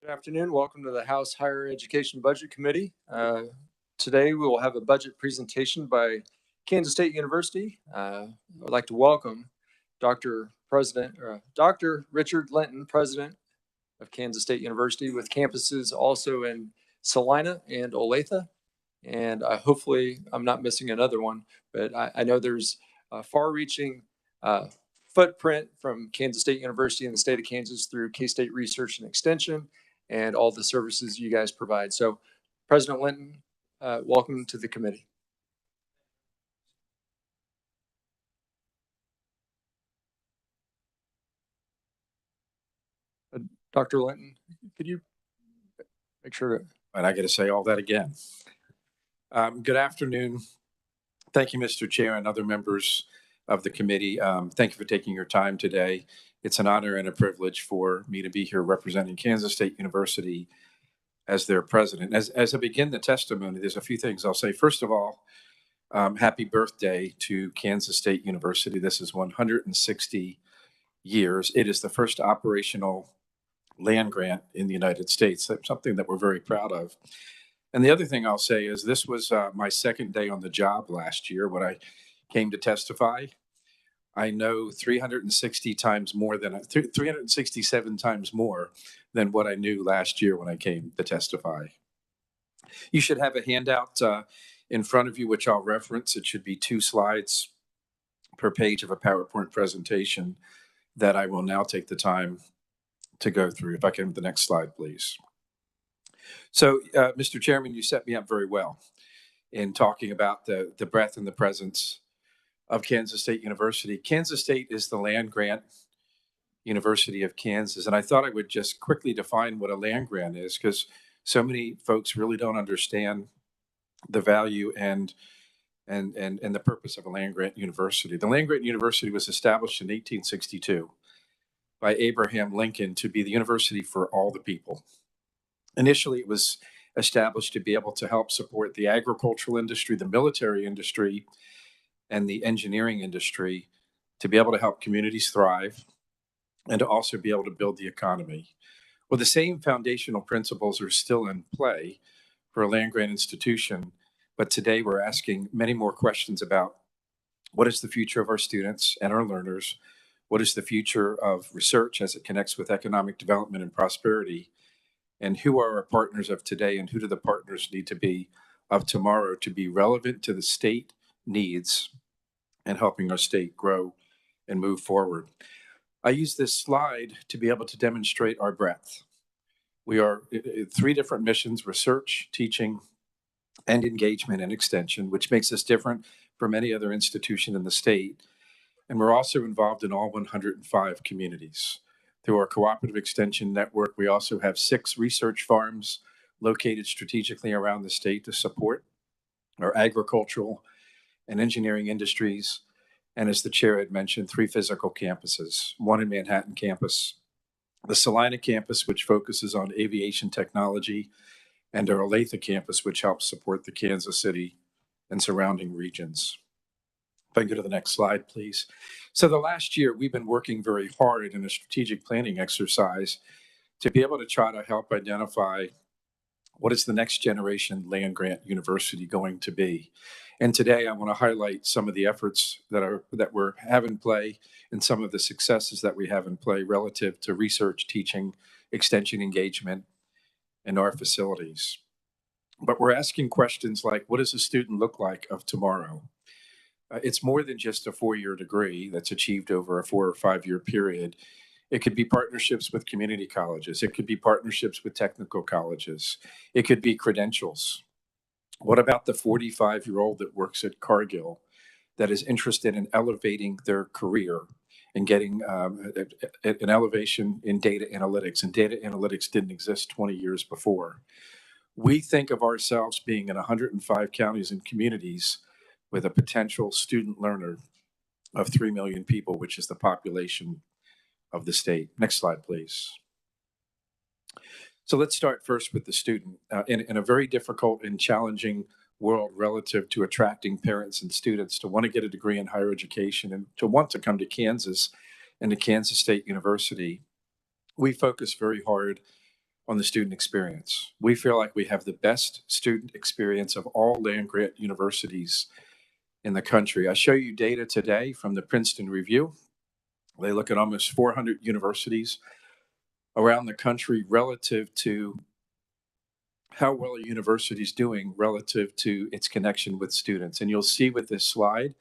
Good afternoon. Welcome to the House Higher Education Budget Committee. Today we will have a budget presentation by Kansas State University. I'd like to welcome Dr. Richard Linton, President of Kansas State University, with campuses also in Salina and Olathe. And hopefully I'm not missing another one, but I know there's a far-reaching footprint from Kansas State University in the state of Kansas through K-State Research and Extension and all the services you guys provide. So President Linton, welcome to the committee. Dr. Linton, could you make sure to... And I got to say all that again. Good afternoon. Thank you, Mr. Chair, and other members of the committee. Thank you for taking your time today. It's an honor and a privilege for me to be here representing Kansas State University as their president. As I begin the testimony, there's a few things I'll say. First of all, happy birthday to Kansas State University. This is 160 years. It is the first operational land grant in the United States. That's something that we're very proud of. And the other thing I'll say is this was my second day on the job last year when I came to testify. I know 367 times more than what I knew last year when I came to testify. You should have a handout in front of you, which I'll reference. It should be 2 slides per page of a PowerPoint presentation that I will now take the time to go through. If I can, the next slide, please. So, Mr. Chairman, you set me up very well in talking about the breadth and the presence of Kansas State University. Kansas State is the land grant University of Kansas. And I thought I would just quickly define what a land grant is, because so many folks really don't understand the value and the purpose of a land grant university. The land grant university was established in 1862 by Abraham Lincoln to be the university for all the people. Initially, it was established to be able to help support the agricultural industry, the military industry, and the engineering industry, to be able to help communities thrive and to also be able to build the economy. Well, the same foundational principles are still in play for a land grant institution, but today we're asking many more questions about what is the future of our students and our learners, what is the future of research as it connects with economic development and prosperity, and who are our partners of today and who do the partners need to be of tomorrow to be relevant to the state needs and helping our state grow and move forward. I use this slide to be able to demonstrate our breadth. We are 3 different missions: research, teaching, and engagement and extension, which makes us different from any other institution in the state. And we're also involved in all 105 communities. Through our cooperative extension network, we also have 6 research farms located strategically around the state to support our agricultural and engineering industries. And as the chair had mentioned, 3 physical campuses, 1 in Manhattan campus, the Salina campus, which focuses on aviation technology, and our Olathe campus, which helps support the Kansas City and surrounding regions. If I can go to the next slide, please. So the last year, we've been working very hard in a strategic planning exercise to be able to try to help identify what is the next generation land grant university going to be. And today I want to highlight some of the efforts that we have in play and some of the successes that we have in play relative to research, teaching, extension engagement, and our facilities. But we're asking questions like, what does a student look like of tomorrow? It's more than just a 4-year degree that's achieved over a 4 or 5 year period. It could be partnerships with community colleges. It could be partnerships with technical colleges. It could be credentials. What about the 45-year-old that works at Cargill that is interested in elevating their career and getting an elevation in data analytics? And data analytics didn't exist 20 years before. We think of ourselves being in 105 counties and communities with a potential student learner of 3 million people, which is the population of the state. Next slide, please. So let's start first with the student. In a very difficult and challenging world relative to attracting parents and students to want to get a degree in higher education and to want to come to Kansas and to Kansas State University, we focus very hard on the student experience. We feel like we have the best student experience of all land-grant universities in the country. I show you data today from the Princeton Review. They look at almost 400 universities around the country relative to how well a university is doing relative to its connection with students. And you'll see with this slide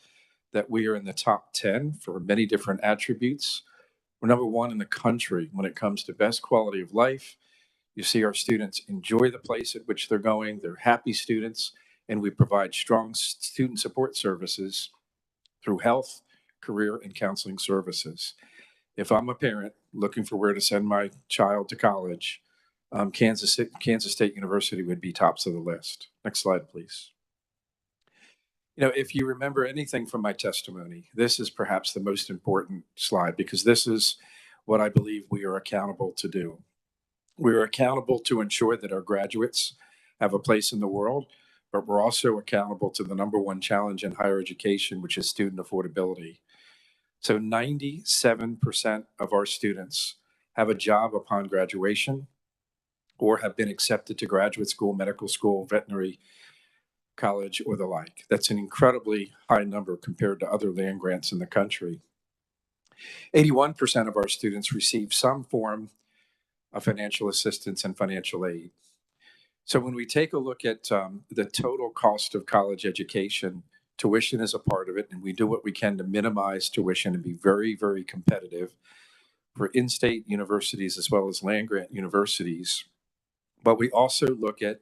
that we are in the top 10 for many different attributes. We're number one in the country when it comes to best quality of life. You see our students enjoy the place at which they're going. They're happy students, and we provide strong student support services through health, career, and counseling services. If I'm a parent looking for where to send my child to college, Kansas State University would be tops of the list. Next slide, please. You know, if you remember anything from my testimony, this is perhaps the most important slide because this is what I believe we are accountable to do. We are accountable to ensure that our graduates have a place in the world, but we're also accountable to the number one challenge in higher education, which is student affordability. So 97% of our students have a job upon graduation or have been accepted to graduate school, medical school, veterinary college, or the like. That's an incredibly high number compared to other land grants in the country. 81% of our students receive some form of financial assistance and financial aid. So when we take a look at the total cost of college education, tuition is a part of it, and we do what we can to minimize tuition and be very, very competitive for in-state universities as well as land-grant universities. But we also look at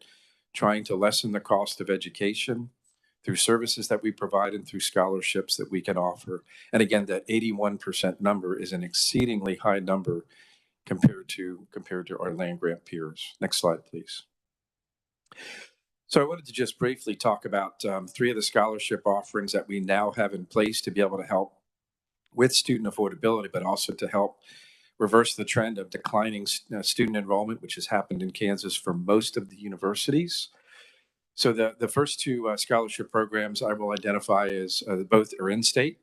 trying to lessen the cost of education through services that we provide and through scholarships that we can offer. And again, that 81% number is an exceedingly high number compared to our land-grant peers. Next slide, please. So I wanted to just briefly talk about three of the scholarship offerings that we now have in place to be able to help with student affordability, but also to help reverse the trend of declining student enrollment, which has happened in Kansas for most of the universities. So the first two scholarship programs I will identify as both are in-state.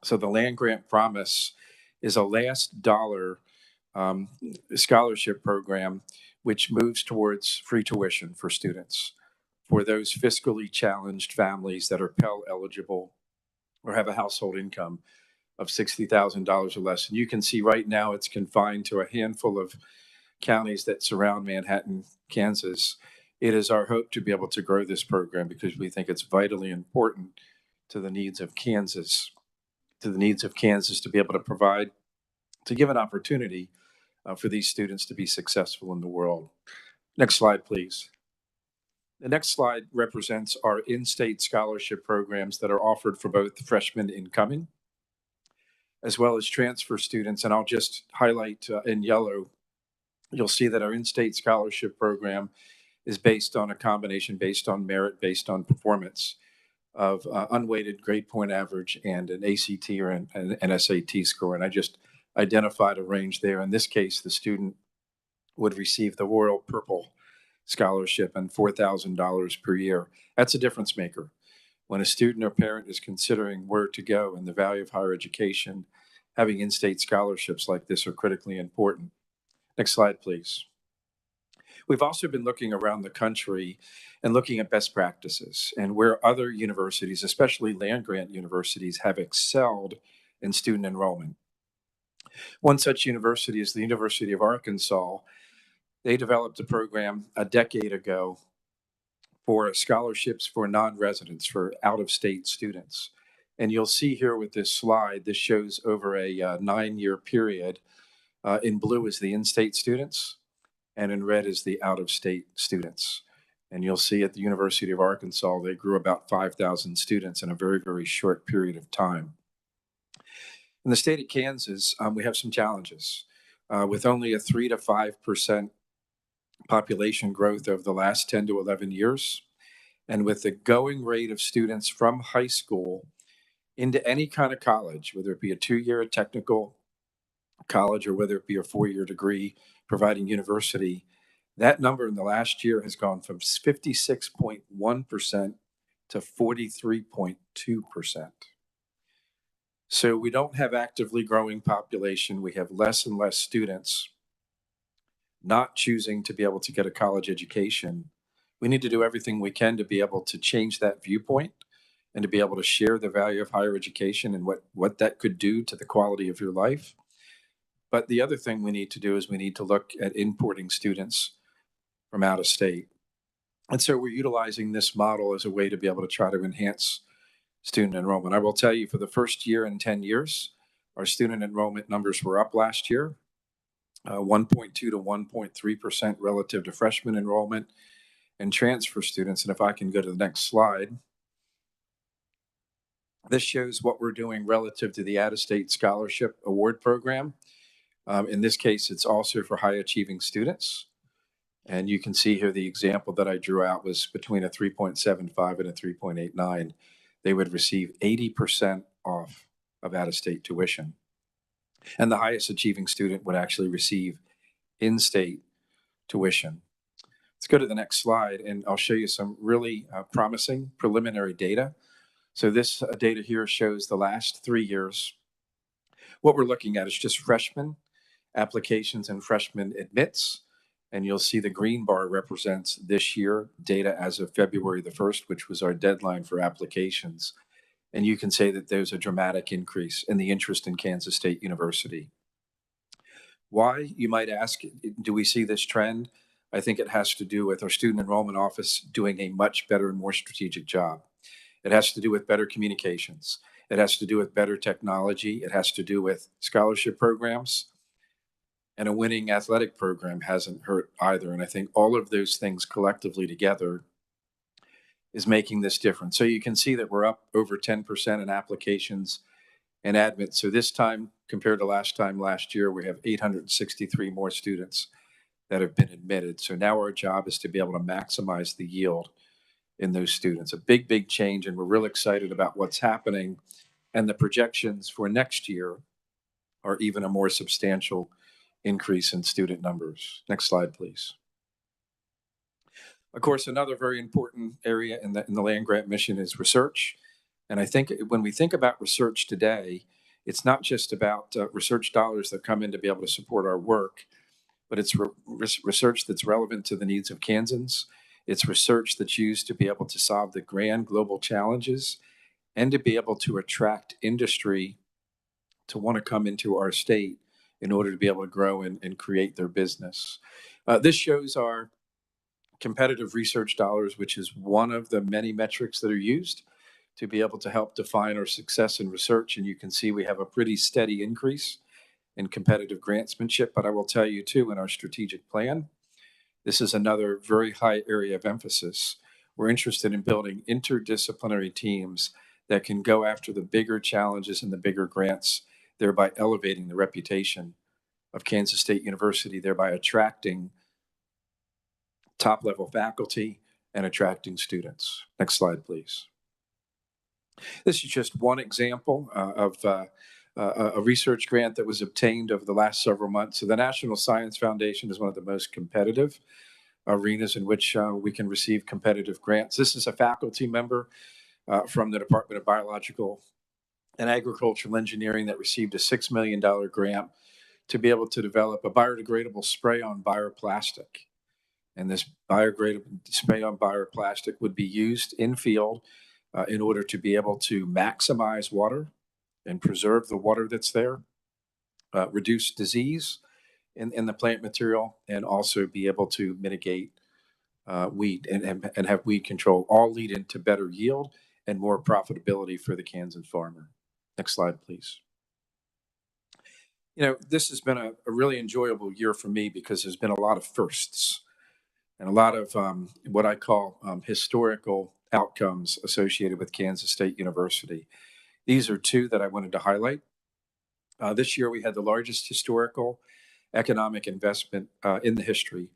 So the Land Grant Promise is a last dollar scholarship program which moves towards free tuition for students for those fiscally challenged families that are Pell eligible or have a household income of $60,000 or less. And you can see right now it's confined to a handful of counties that surround Manhattan, Kansas. It is our hope to be able to grow this program because we think it's vitally important to the needs of Kansas, to be able to provide, to give an opportunity for these students to be successful in the world. Next slide, please. The next slide represents our in-state scholarship programs that are offered for both freshmen incoming as well as transfer students. And I'll just highlight in yellow, you'll see that our in-state scholarship program is based on a combination based on merit, based on performance of unweighted grade point average and an ACT or an SAT score. And I just identified a range there. In this case, the student would receive the Royal Purple Scholarship and $4,000 per year. That's a difference maker. When a student or parent is considering where to go and the value of higher education, having in-state scholarships like this are critically important. Next slide, please. We've also been looking around the country and looking at best practices and where other universities, especially land-grant universities, have excelled in student enrollment. One such university is the University of Arkansas. They developed a program a decade ago for scholarships for non-residents, for out-of-state students. And you'll see here with this slide, this shows over a 9-year period. In blue is the in-state students, and in red is the out-of-state students. And you'll see at the University of Arkansas, they grew about 5,000 students in a very, very short period of time. In the state of Kansas, we have some challenges. With only a 3 to 5% population growth over the last 10 to 11 years, and with the going rate of students from high school into any kind of college, whether it be a 2-year technical college or whether it be a 4-year degree providing university, that number in the last year has gone from 56.1% to 43.2%. So we don't have actively growing population. We have less and less students not choosing to be able to get a college education, we need to do everything we can to be able to change that viewpoint and to be able to share the value of higher education and what that could do to the quality of your life. But the other thing we need to do is we need to look at importing students from out of state. And so we're utilizing this model as a way to be able to try to enhance student enrollment. I will tell you, for the first year in 10 years, our student enrollment numbers were up last year, 1.2 to 1.3% relative to freshman enrollment and transfer students. And if I can go to the next slide, this shows what we're doing relative to the out-of-state scholarship award program. In this case, it's also for high achieving students. And you can see here the example that I drew out was between a 3.75 and a 3.89. They would receive 80% off of out-of-state tuition. And the highest achieving student would actually receive in-state tuition. Let's go to the next slide, and I'll show you some really promising preliminary data. So this data here shows the last 3 years. What we're looking at is just freshman applications and freshman admits. And you'll see the green bar represents this year data as of February the 1st, which was our deadline for applications. And you can say that there's a dramatic increase in the interest in Kansas State University. Why, you might ask, do we see this trend? I think it has to do with our student enrollment office doing a much better and more strategic job. It has to do with better communications. It has to do with better technology. It has to do with scholarship programs. And a winning athletic program hasn't hurt either. And I think all of those things collectively together is making this difference. So you can see that we're up over 10% in applications and admits. So this time, compared to last year, we have 863 more students that have been admitted. So now our job is to be able to maximize the yield in those students. A big, big change, and we're real excited about what's happening. And the projections for next year are even a more substantial increase in student numbers. Next slide, please. Of course, another very important area in the land grant mission is research. And I think when we think about research today, it's not just about research dollars that come in to be able to support our work, but it's research that's relevant to the needs of Kansans. It's research that's used to be able to solve the grand global challenges and to be able to attract industry to want to come into our state in order to be able to grow and create their business. This shows our competitive research dollars, which is one of the many metrics that are used to be able to help define our success in research. And you can see we have a pretty steady increase in competitive grantsmanship. But I will tell you too, in our strategic plan, this is another very high area of emphasis. We're interested in building interdisciplinary teams that can go after the bigger challenges and the bigger grants, thereby elevating the reputation of Kansas State University, thereby attracting top-level faculty and attracting students. Next slide, please. This is just one example of a research grant that was obtained over the last several months. So the National Science Foundation is one of the most competitive arenas in which we can receive competitive grants. This is a faculty member from the Department of Biological and Agricultural Engineering that received a $6 million grant to be able to develop a biodegradable spray-on bioplastic. And this biodegradable spray-on bioplastic would be used in field in order to be able to maximize water and preserve the water that's there, reduce disease in the plant material, and also be able to mitigate weed and have weed control, all lead into better yield and more profitability for the Kansas farmer. Next slide, please. You know, this has been a really enjoyable year for me because there's been a lot of firsts and a lot of what I call historical outcomes associated with Kansas State University. These are two that I wanted to highlight. This year we had the largest historical economic investment in the history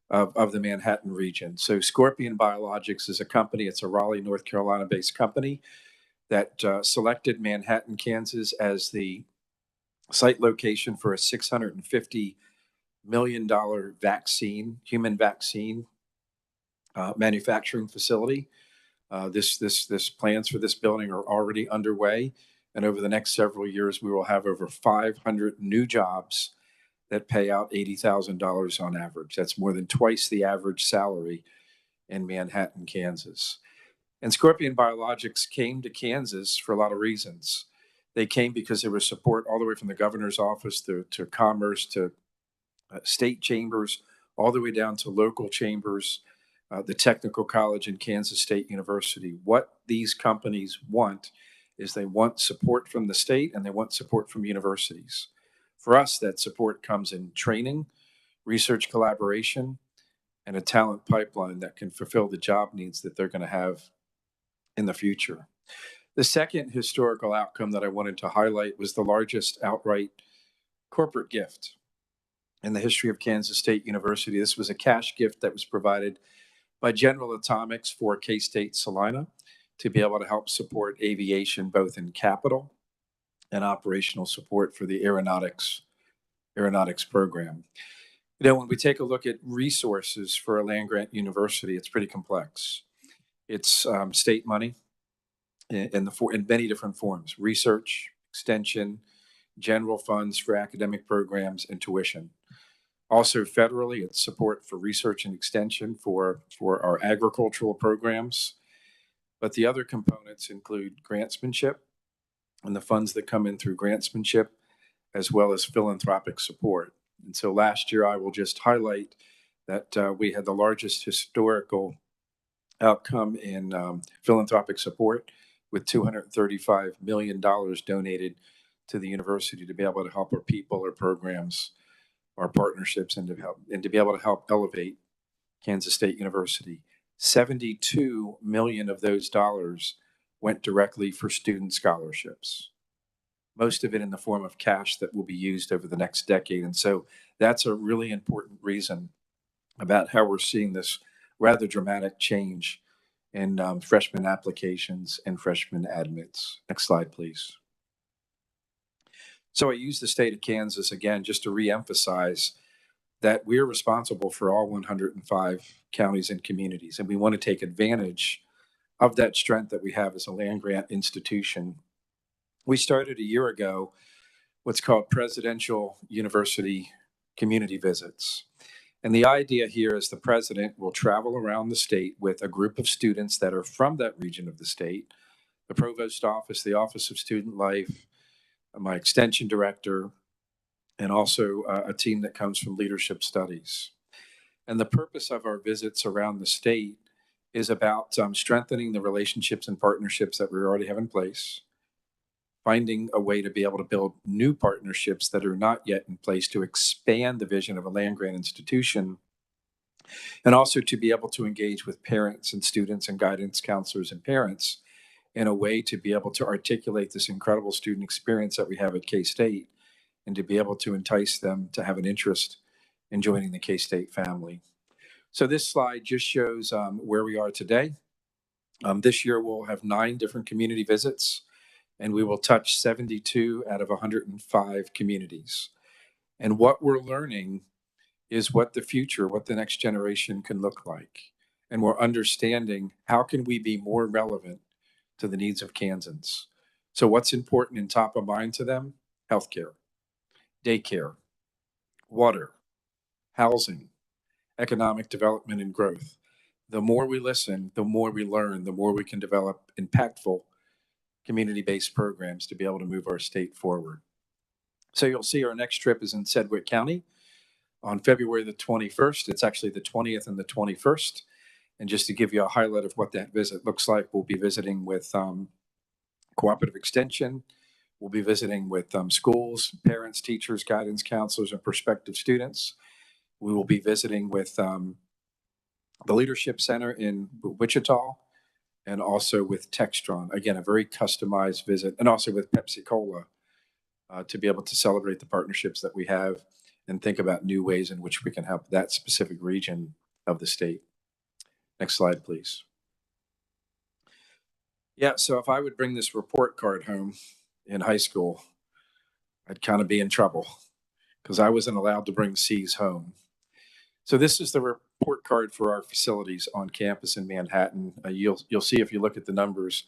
of the Manhattan region. So Scorpion Biologics is a company, it's a Raleigh, North Carolina-based company that selected Manhattan, Kansas as the site location for a $650 million vaccine, human vaccine manufacturing facility. This plans for this building are already underway. And over the next several years, we will have over 500 new jobs that pay out $80,000 on average. That's more than twice the average salary in Manhattan, Kansas. And Scorpion Biologics came to Kansas for a lot of reasons. They came because there was support all the way from the governor's office to commerce to state chambers, all the way down to local chambers, the technical college and Kansas State University. What these companies want is they want support from the state and they want support from universities. For us, that support comes in training, research collaboration, and a talent pipeline that can fulfill the job needs that they're going to have in the future. The second historical outcome that I wanted to highlight was the largest outright corporate gift in the history of Kansas State University. This was a cash gift that was provided by General Atomics for K-State Salina to be able to help support aviation, both in capital and operational support for the aeronautics program. You know, when we take a look at resources for a land-grant university, it's pretty complex. It's state money in many different forms: research, extension, general funds for academic programs, and tuition. Also federally, it's support for research and extension for our agricultural programs. But the other components include grantsmanship and the funds that come in through grantsmanship, as well as philanthropic support. And so last year, I will just highlight that we had the largest historical outcome in philanthropic support, with $235 million donated to the university to be able to help our people, our programs, our partnerships, and to be able to help elevate Kansas State University. 72 million of those dollars went directly for student scholarships, most of it in the form of cash that will be used over the next decade. And so that's a really important reason about how we're seeing this rather dramatic change in freshman applications and freshman admits. Next slide, please. So I use the state of Kansas again just to reemphasize that we're responsible for all 105 counties and communities, and we want to take advantage of that strength that we have as a land-grant institution. We started a year ago what's called Presidential University Community Visits. And the idea here is the president will travel around the state with a group of students that are from that region of the state, the provost office, the Office of Student Life, my extension director, and also a team that comes from leadership studies. And the purpose of our visits around the state is about strengthening the relationships and partnerships that we already have in place, finding a way to be able to build new partnerships that are not yet in place to expand the vision of a land-grant institution, and also to be able to engage with parents and students and guidance counselors and parents in a way to be able to articulate this incredible student experience that we have at K-State, and to be able to entice them to have an interest in joining the K-State family. So this slide just shows where we are today. This year we'll have 9 different community visits, and we will touch 72 out of 105 communities. And what we're learning is what the next generation can look like. And we're understanding how can we be more relevant to the needs of Kansans. So what's important and top of mind to them? Healthcare, daycare, water, housing, economic development, and growth. The more we listen, the more we learn, the more we can develop impactful community-based programs to be able to move our state forward. So you'll see our next trip is in Sedgwick County on February the 21st. It's actually the 20th and the 21st. And just to give you a highlight of what that visit looks like, we'll be visiting with Cooperative Extension. We'll be visiting with schools, parents, teachers, guidance counselors, and prospective students. We will be visiting with the Leadership Center in Wichita, and also with Textron. Again, a very customized visit, and also with Pepsi Cola to be able to celebrate the partnerships that we have and think about new ways in which we can help that specific region of the state. Next slide, please. Yeah, so if I would bring this report card home in high school, I'd kind of be in trouble because I wasn't allowed to bring C's home. So this is the report card for our facilities on campus in Manhattan. You'll see if you look at the numbers,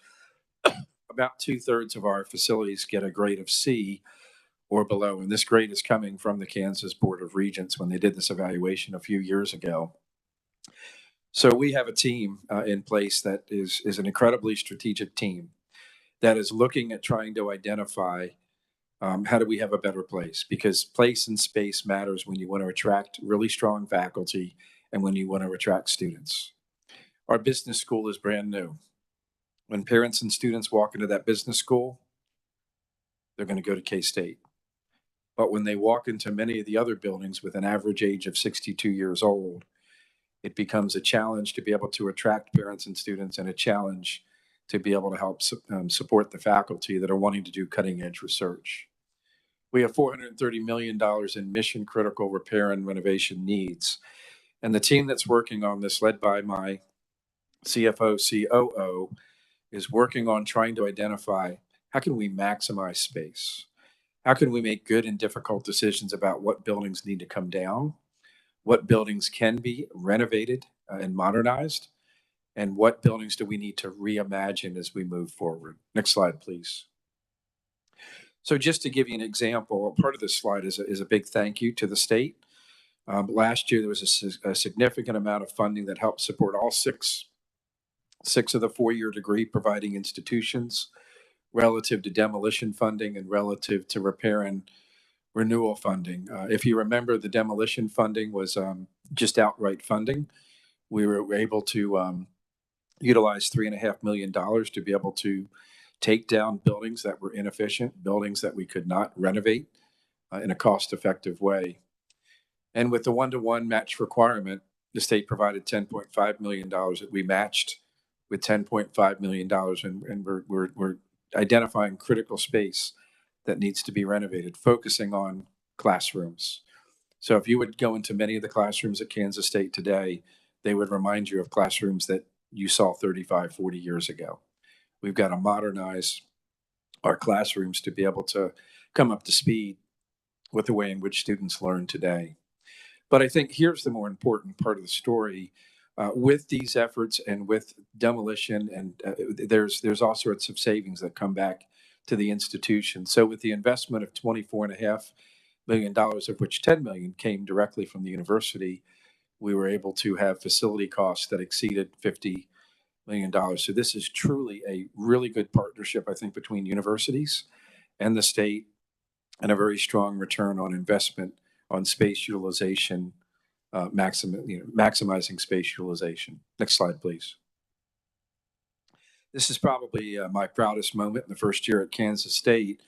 about 2/3 of our facilities get a grade of C or below. And this grade is coming from the Kansas Board of Regents when they did this evaluation a few years ago. So we have a team in place that is an incredibly strategic team that is looking at trying to identify how do we have a better place? Because place and space matters when you want to attract really strong faculty and when you want to attract students. Our business school is brand new. When parents and students walk into that business school, they're going to go to K-State. But when they walk into many of the other buildings with an average age of 62 years old, it becomes a challenge to be able to attract parents and students, and a challenge to be able to help support the faculty that are wanting to do cutting edge research. We have $430 million in mission critical repair and renovation needs. And the team that's working on this, led by my CFO, COO, is working on trying to identify how can we maximize space? How can we make good and difficult decisions about what buildings need to come down, what buildings can be renovated and modernized, and what buildings do we need to reimagine as we move forward? Next slide, please. So just to give you an example, part of this slide is a big thank you to the state. Last year, there was a significant amount of funding that helped support all six of the four-year degree providing institutions relative to demolition funding and relative to repair and renewal funding. If you remember, the demolition funding was just outright funding. We were able to utilize $3.5 million to be able to take down buildings that were inefficient, buildings that we could not renovate in a cost-effective way. And with the one-to-one match requirement, the state provided $10.5 million that we matched with $10.5 million, and we're identifying critical space that needs to be renovated, focusing on classrooms. So if you would go into many of the classrooms at Kansas State today, they would remind you of classrooms that you saw 35, 40 years ago. We've got to modernize our classrooms to be able to come up to speed with the way in which students learn today. But I think here's the more important part of the story. With these efforts and with demolition, and there's all sorts of savings that come back to the institution. So with the investment of $24.5 million, of which $10 million came directly from the university, we were able to have facility costs that exceeded $50 million. So this is truly a really good partnership, I think, between universities and the state, and a very strong return on investment on space utilization, maximizing space utilization. Next slide, please. This is probably my proudest moment in the first year at Kansas State,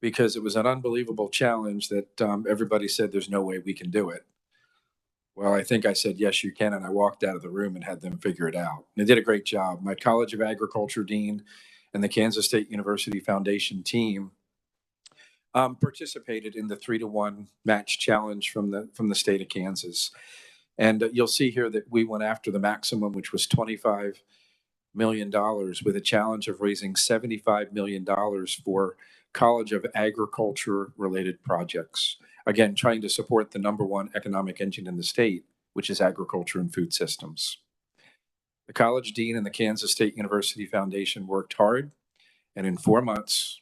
because it was an unbelievable challenge that everybody said there's no way we can do it. Well, I think I said, yes, you can. And I walked out of the room and had them figure it out. And they did a great job. My College of Agriculture dean and the Kansas State University Foundation team participated in the 3-to-1 match challenge from the state of Kansas. And you'll see here that we went after the maximum, which was $25 million, with a challenge of raising $75 million for College of Agriculture related projects. Again, trying to support the #1 economic engine in the state, which is agriculture and food systems. The college dean and the Kansas State University Foundation worked hard, and in 4 months,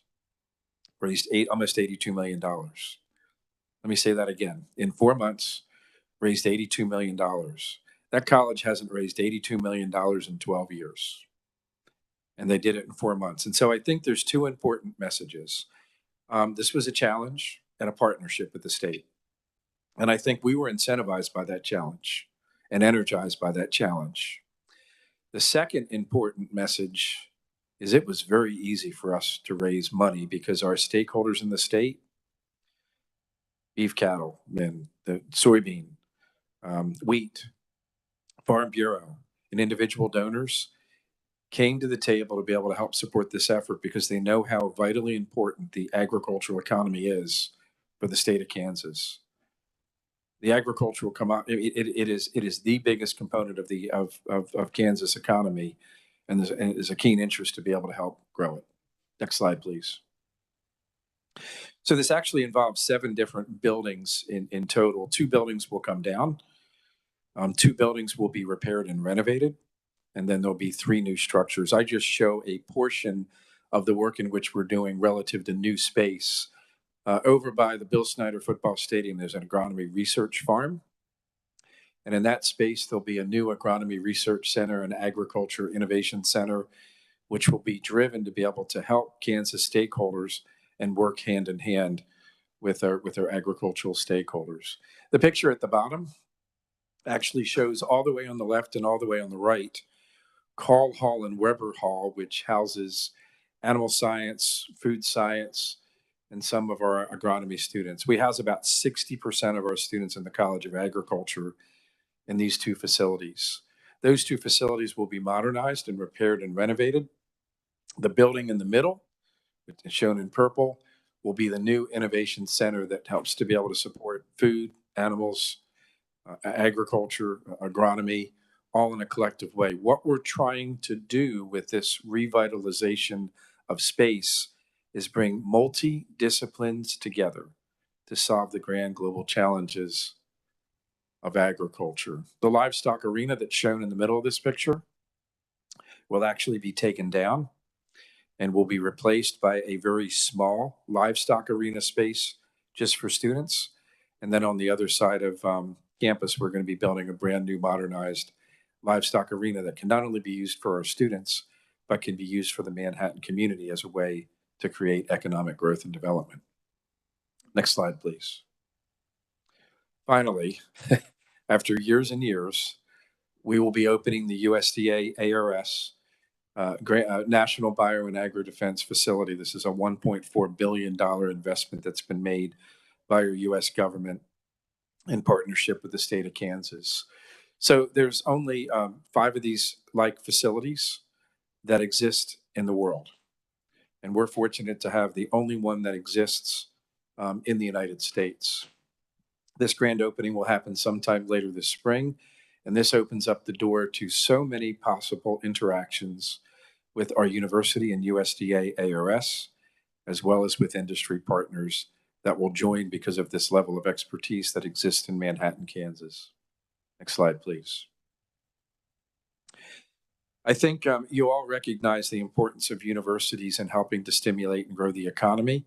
raised almost $82 million. Let me say that again. In 4 months, raised $82 million. That college hasn't raised $82 million in 12 years. And they did it in 4 months. And so I think there's two important messages. This was a challenge and a partnership with the state. And I think we were incentivized by that challenge and energized by that challenge. The second important message is it was very easy for us to raise money because our stakeholders in the state, beef cattle, and the soybean, wheat, Farm Bureau, and individual donors came to the table to be able to help support this effort because they know how vitally important the agricultural economy is for the state of Kansas. The agricultural it is the biggest component of Kansas economy, and there's a keen interest to be able to help grow it. Next slide, please. So this actually involves 7 different buildings in total. 2 buildings will come down. 2 buildings will be repaired and renovated, and then there'll be 3 new structures. I just show a portion of the work in which we're doing relative to new space Over by the Bill Snyder Football Stadium, there's an agronomy research farm. And in that space, there'll be a new agronomy research center and agriculture innovation center, which will be driven to be able to help Kansas stakeholders and work hand in hand with our agricultural stakeholders. The picture at the bottom actually shows all the way on the left and all the way on the right Call Hall and Weber Hall, which houses animal science, food science, and some of our agronomy students. We house about 60% of our students in the College of Agriculture in these two facilities. Those two facilities will be modernized and repaired and renovated. The building in the middle, which is shown in purple, will be the new innovation center that helps to be able to support food, animals, agriculture, agronomy, all in a collective way. What we're trying to do with this revitalization of space is bring multi-disciplines together to solve the grand global challenges of agriculture. The livestock arena that's shown in the middle of this picture will actually be taken down and will be replaced by a very small livestock arena space just for students. And then on the other side of campus, we're going to be building a brand new modernized livestock arena that can not only be used for our students, but can be used for the Manhattan community as a way to create economic growth and development. Next slide, please. Finally, after years and years, we will be opening the USDA ARS National Bio and Agri Defense Facility. This is a $1.4 billion investment that's been made by our U.S. government in partnership with the state of Kansas. So there's only 5 of these like facilities that exist in the world. And we're fortunate to have the only one that exists in the United States. This grand opening will happen sometime later this spring. And this opens up the door to so many possible interactions with our university and USDA ARS, as well as with industry partners that will join because of this level of expertise that exists in Manhattan, Kansas. Next slide, please. I think you all recognize the importance of universities in helping to stimulate and grow the economy.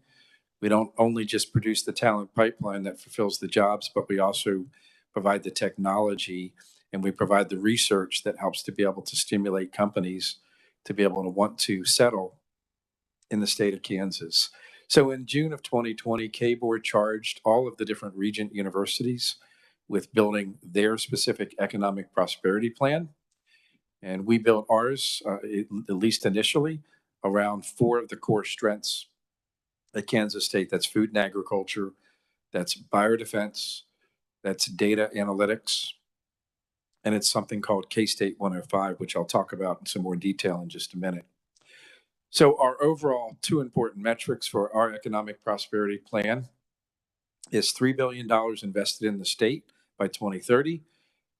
We don't only just produce the talent pipeline that fulfills the jobs, but we also provide the technology and we provide the research that helps to be able to stimulate companies to be able to want to settle in the state of Kansas. So in June of 2020, K-Board charged all of the different Regent universities with building their specific economic prosperity plan. And we built ours, at least initially, around 4 of the core strengths at Kansas State. That's food and agriculture, that's biodefense, that's data analytics, and it's something called K-State 105, which I'll talk about in some more detail in just a minute. So our overall 2 important metrics for our economic prosperity plan is $3 billion invested in the state by 2030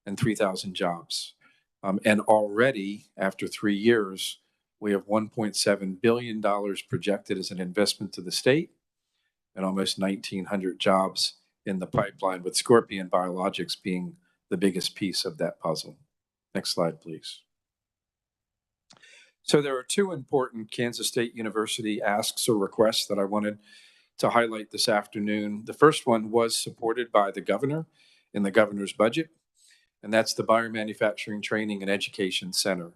and 3,000 jobs. And already after 3 years, we have $1.7 billion projected as an investment to the state and almost 1,900 jobs in the pipeline, with Scorpion Biologics being the biggest piece of that puzzle. Next slide, please. So there are 2 important Kansas State University asks or requests that I wanted to highlight this afternoon. The first one was supported by the governor in the governor's budget, and that's the Biomanufacturing Training and Education Center.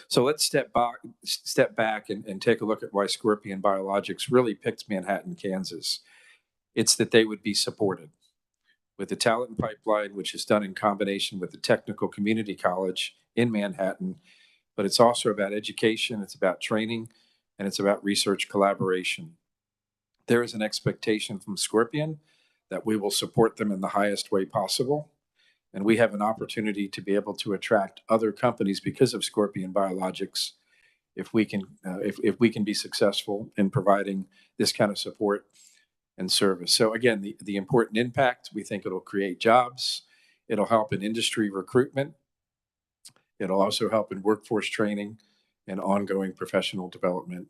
So let's step back and take a look at why Scorpion Biologics really picked Manhattan, Kansas. It's that they would be supported with the talent pipeline, which is done in combination with the Technical Community College in Manhattan. But it's also about education, it's about training, and it's about research collaboration. There is an expectation from Scorpion that we will support them in the highest way possible. And we have an opportunity to be able to attract other companies because of Scorpion Biologics if we can be successful in providing this kind of support and service. So again, the important impact, we think it'll create jobs, it'll help in industry recruitment, it'll also help in workforce training and ongoing professional development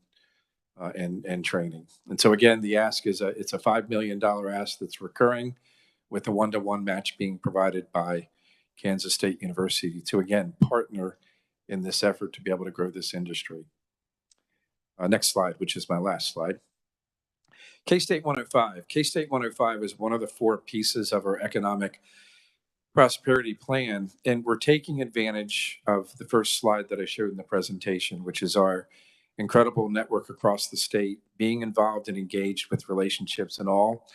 and training. And so again, the ask is it's a $5 million ask that's recurring, with a 1-to-1 match being provided by Kansas State University to, again, partner in this effort to be able to grow this industry. Next slide, which is my last slide. K-State 105. K-State 105 is one of the 4 pieces of our economic prosperity plan, and we're taking advantage of the first slide that I showed in the presentation, which is our incredible network across the state, being involved and engaged with relationships in all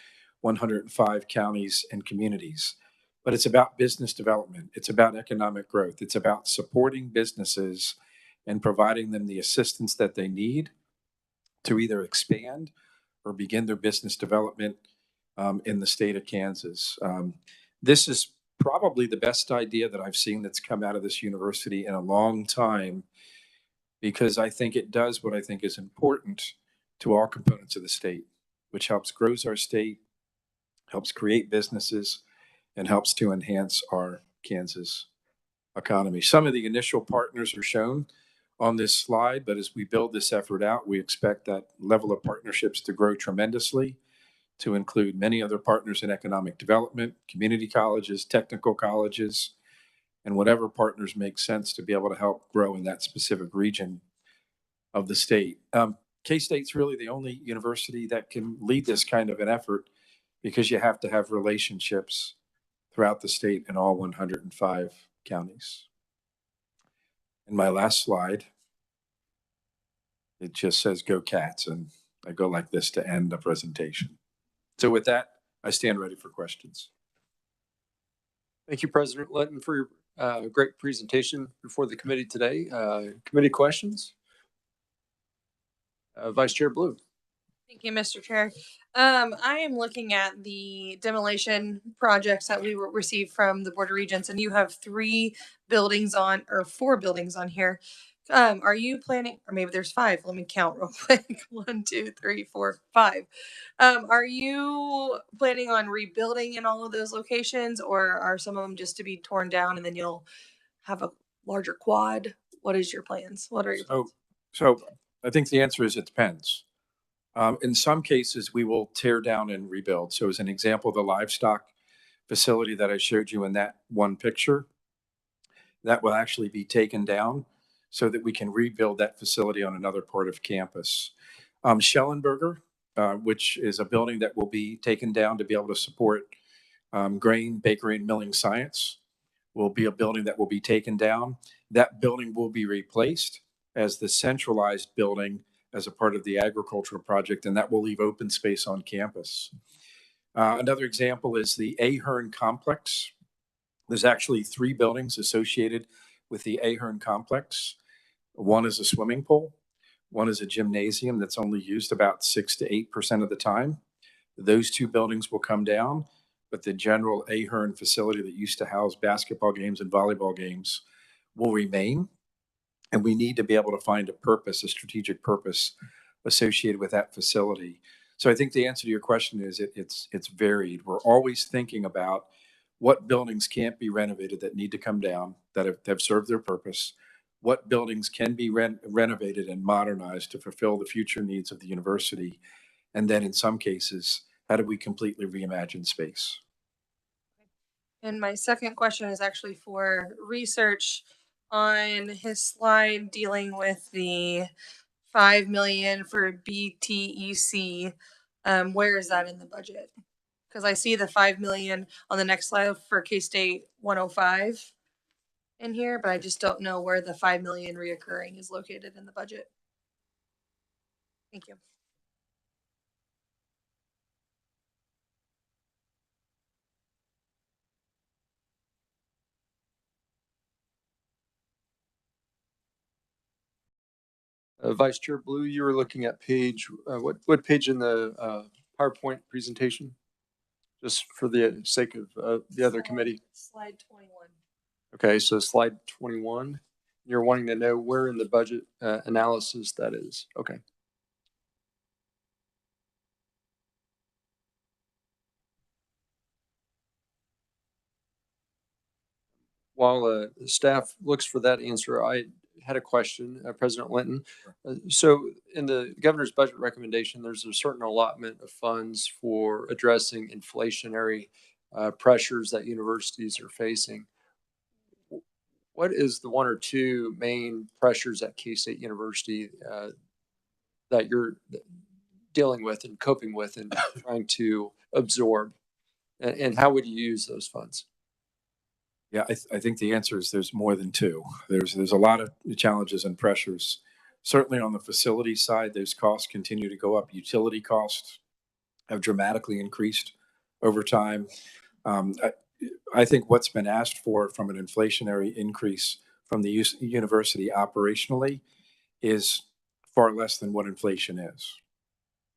105 counties and communities. But it's about business development. It's about economic growth. It's about supporting businesses and providing them the assistance that they need to either expand or begin their business development in the state of Kansas. This is probably the best idea that I've seen that's come out of this university in a long time, because I think it does what I think is important to all components of the state, which helps grows our state, helps create businesses, and helps to enhance our Kansas economy. Some of the initial partners are shown on this slide, but as we build this effort out, we expect that level of partnerships to grow tremendously, to include many other partners in economic development, community colleges, technical colleges, and whatever partners make sense to be able to help grow in that specific region of the state. K-State's really the only university that can lead this kind of an effort, because you have to have relationships throughout the state in all 105 counties. And my last slide, it just says "Go Cats," and I go like this to end the presentation. So with that, I stand ready for questions. Thank you, President Linton, for your great presentation before the committee today. Committee questions? Vice Chair Blue. Thank you, Mr. Chair. I am looking at the demolition projects that we received from the Board of Regents, and you have 3 buildings on, or 4 buildings on here. Are you planning, or maybe there's 5, let me count real quick. 1, 2, 3, 4, 5. Are you planning on rebuilding in all of those locations, or are some of them just to be torn down and then you'll have a larger quad? What is your plans? What are your plans? So I think the answer is it depends. In some cases, we will tear down and rebuild. So as an example, the livestock facility that I showed you in that one picture, that will actually be taken down so that we can rebuild that facility on another part of campus. Schellenberger, which is a building that will be taken down to be able to support grain, bakery, and milling science, will be a building that will be taken down. That building will be replaced as the centralized building as a part of the agricultural project, and that will leave open space on campus. Another example is the Ahern complex. There's actually 3 buildings associated with the Ahern complex. One is a swimming pool. One is a gymnasium that's only used about 6 to 8% of the time. Those 2 buildings will come down, but the general Ahern facility that used to house basketball games and volleyball games will remain. And we need to be able to find a purpose, a strategic purpose associated with that facility. So I think the answer to your question is it's varied. We're always thinking about what buildings can't be renovated that need to come down, that have served their purpose, what buildings can be renovated and modernized to fulfill the future needs of the university, and then in some cases, how do we completely reimagine space? And my second question is actually for research on his slide dealing with the 5 million for BTEC. Where is that in the budget? Because I see the 5 million on the next slide for K-State 105 in here, but I just don't know where the 5 million reoccurring is located in the budget. Thank you. Vice Chair Blue, you were looking at page, what page in the PowerPoint presentation? Just for the sake of the other committee. Slide 21. Okay, so slide 21. You're wanting to know where in the budget analysis that is. Okay. While staff looks for that answer, I had a question, President Linton. So in the governor's budget recommendation, there's a certain allotment of funds for addressing inflationary pressures that universities are facing. What is the 1 or 2 main pressures at K-State University that you're dealing with and coping with and trying to absorb? And how would you use those funds? Yeah, I think the answer is there's more than two. There's a lot of challenges and pressures. Certainly on the facility side, those costs continue to go up. Utility costs have dramatically increased over time. I think what's been asked for from an inflationary increase from the university operationally is far less than what inflation is.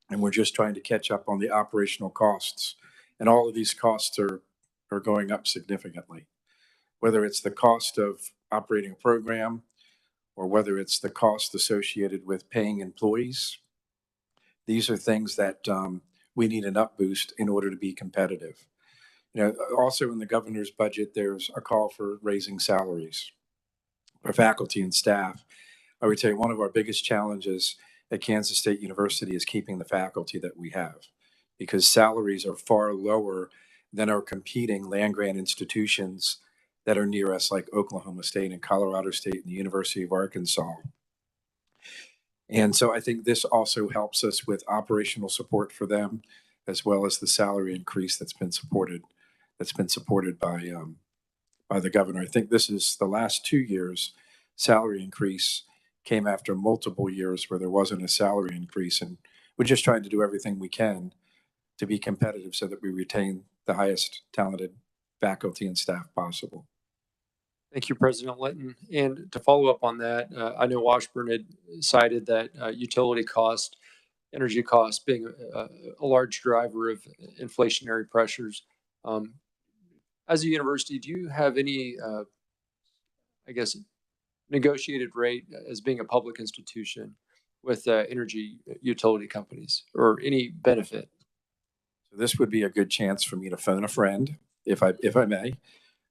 And we're just trying to catch up on the operational costs. And all of these costs are going up significantly, whether it's the cost of operating a program or whether it's the cost associated with paying employees. These are things that we need an up boost in order to be competitive. You know, also in the governor's budget, there's a call for raising salaries for faculty and staff. I would say one of our biggest challenges at Kansas State University is keeping the faculty that we have, because salaries are far lower than our competing land-grant institutions that are near us, like Oklahoma State and Colorado State and the University of Arkansas. And so I think this also helps us with operational support for them, as well as the salary increase that's been supported by the governor. I think this is the last 2 years salary increase came after multiple years where there wasn't a salary increase, and we're just trying to do everything we can to be competitive so that we retain the highest talented faculty and staff possible. Thank you, President Linton. And to follow up on that, I know Washburn had cited that utility cost, energy costs being a large driver of inflationary pressures. As a university, do you have any, I guess, negotiated rate as being a public institution with energy utility companies, or any benefit? So this would be a good chance for me to phone a friend, if I may.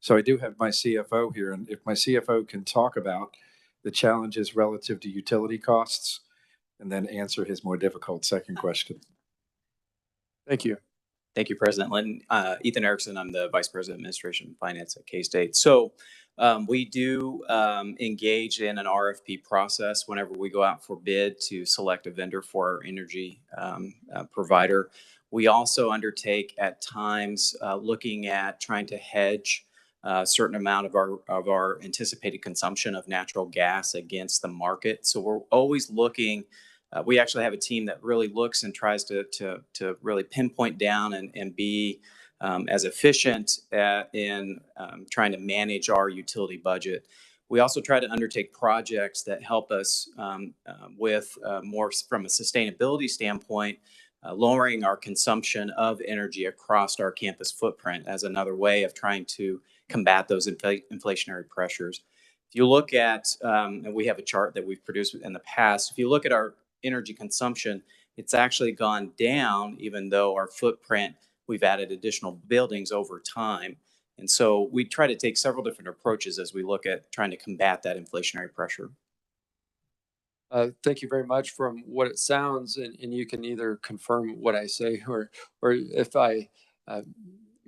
So I do have my CFO here, and if my CFO can talk about the challenges relative to utility costs and then answer his more difficult second question. Thank you. Thank you, President Linton. Ethan Erickson, I'm the Vice President of Administration and Finance at K-State. So we do engage in an RFP process whenever we go out for bid to select a vendor for our energy provider. We also undertake at times looking at trying to hedge a certain amount of our anticipated consumption of natural gas against the market. So we're always looking. We actually have a team that really looks and tries to really pinpoint down and be as efficient in trying to manage our utility budget. We also try to undertake projects that help us with more from a sustainability standpoint, lowering our consumption of energy across our campus footprint as another way of trying to combat those inflationary pressures. If you look at, and we have a chart that we've produced in the past, if you look at our energy consumption, it's actually gone down, even though our footprint, we've added additional buildings over time. And so we try to take several different approaches as we look at trying to combat that inflationary pressure. Thank you very much. From what it sounds, and you can either confirm what I say, or if I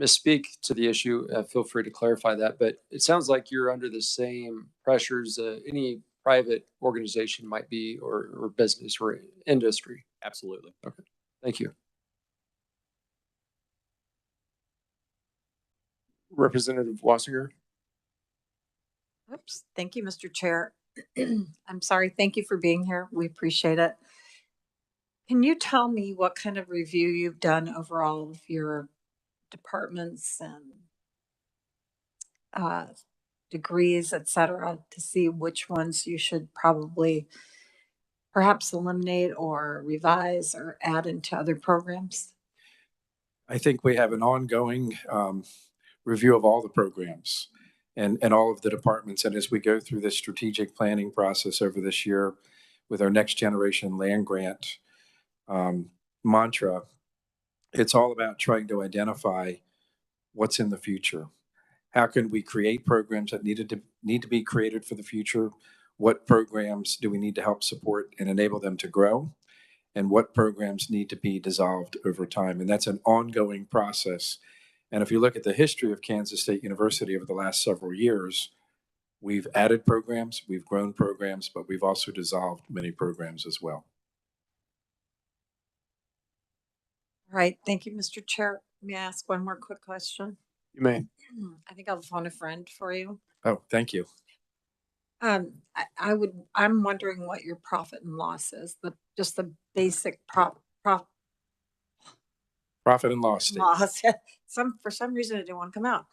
misspeak to the issue, feel free to clarify that. But it sounds like you're under the same pressures any private organization might be, or business or industry. Absolutely. Okay. Thank you. Representative Wassinger. Oops. Thank you, Mr. Chair. I'm sorry. Thank you for being here. We appreciate it. Can you tell me what kind of review you've done over all of your departments and degrees, et cetera, to see which ones you should probably perhaps eliminate or revise or add into other programs? I think we have an ongoing review of all the programs and all of the departments. And as we go through this strategic planning process over this year with our next generation land grant mantra, it's all about trying to identify what's in the future. How can we create programs that need to be created for the future? What programs do we need to help support and enable them to grow? And what programs need to be dissolved over time? And that's an ongoing process. And if you look at the history of Kansas State University over the last several years, we've added programs, we've grown programs, but we've also dissolved many programs as well. All right, thank you, Mr. Chair. May I ask one more quick question? You may. I think I'll phone a friend for you. Oh, thank you. I'm wondering what your profit and loss is, just the basic Profit and loss statement. loss. For some reason it didn't want to come out.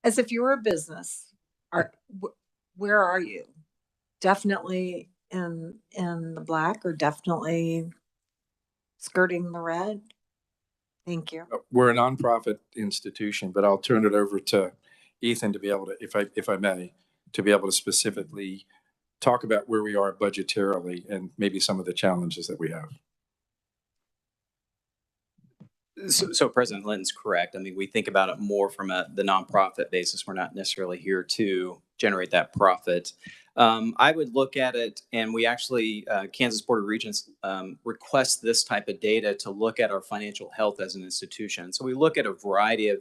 As if you were a business, where are you? Definitely in the black or definitely skirting the red? Thank you. We're a nonprofit institution, but I'll turn it over to Ethan to be able to, if I may, to be able to specifically talk about where we are budgetarily and maybe some of the challenges that we have. So President Linton's correct. I mean, we think about it more from the nonprofit basis. We're not necessarily here to generate that profit. I would look at it, and we actually, Kansas Board of Regents request this type of data to look at our financial health as an institution. So we look at a variety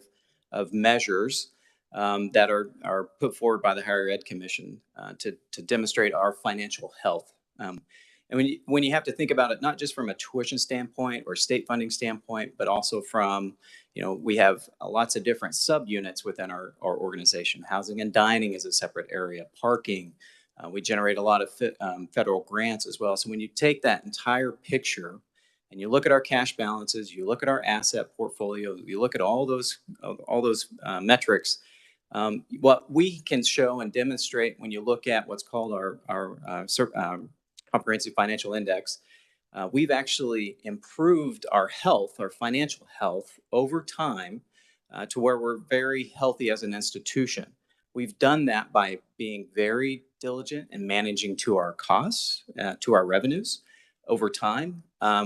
of measures that are put forward by the Higher Ed Commission to demonstrate our financial health. And when you have to think about it, not just from a tuition standpoint or state funding standpoint, but also from, we have lots of different subunits within our organization. Housing and dining is a separate area. Parking, we generate a lot of federal grants as well. So when you take that entire picture and you look at our cash balances, you look at our asset portfolio, you look at all those metrics, what we can show and demonstrate when you look at what's called our Comprehensive Financial Index, we've actually improved our health, our financial health over time to where we're very healthy as an institution. We've done that by being very diligent in managing to our costs, to our revenues over time,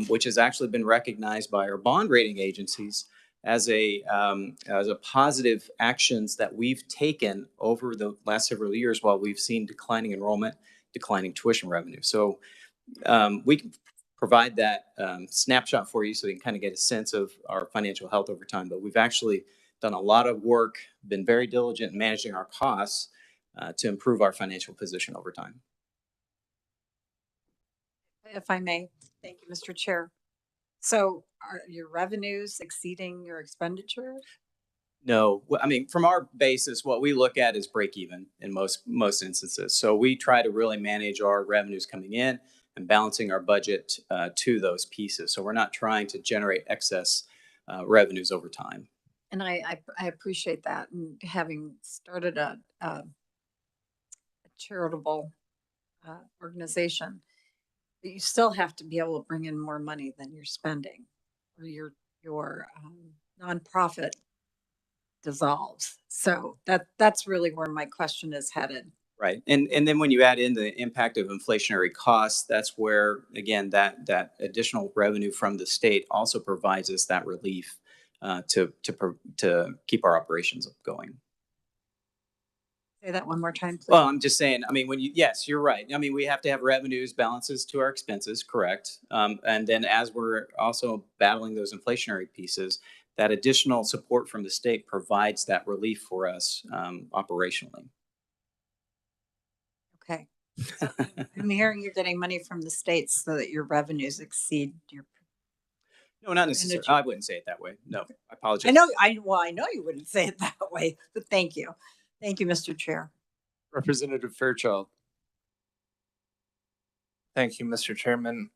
which has actually been recognized by our bond rating agencies as a positive actions that we've taken over the last several years while we've seen declining enrollment, declining tuition revenue. So we can provide that snapshot for you so you can kind of get a sense of our financial health over time. But we've actually done a lot of work, been very diligent in managing our costs to improve our financial position over time. If I may, thank you, Mr. Chair. So are your revenues exceeding your expenditures? No, I mean, from our basis, what we look at is break even in most instances. So we try to really manage our revenues coming in and balancing our budget to those pieces. So we're not trying to generate excess revenues over time. And I appreciate that. And having started a charitable organization, but you still have to be able to bring in more money than you're spending, or your nonprofit dissolves. So that's really where my question is headed. Right. And then when you add in the impact of inflationary costs, that's where, again, that additional revenue from the state also provides us that relief to keep our operations going. Say that one more time, please. Well, I'm just saying, I mean, yes, you're right. I mean, we have to have revenues, balances to our expenses, correct. And then as we're also battling those inflationary pieces, that additional support from the state provides that relief for us operationally. Okay. So I'm hearing you're getting money from the states so that your revenues exceed your. No, not necessarily. I wouldn't say it that way. No, I apologize. I know you wouldn't say it that way, but thank you. Thank you, Mr. Chair. Representative Fairchild. Thank you, Mr. Chairman.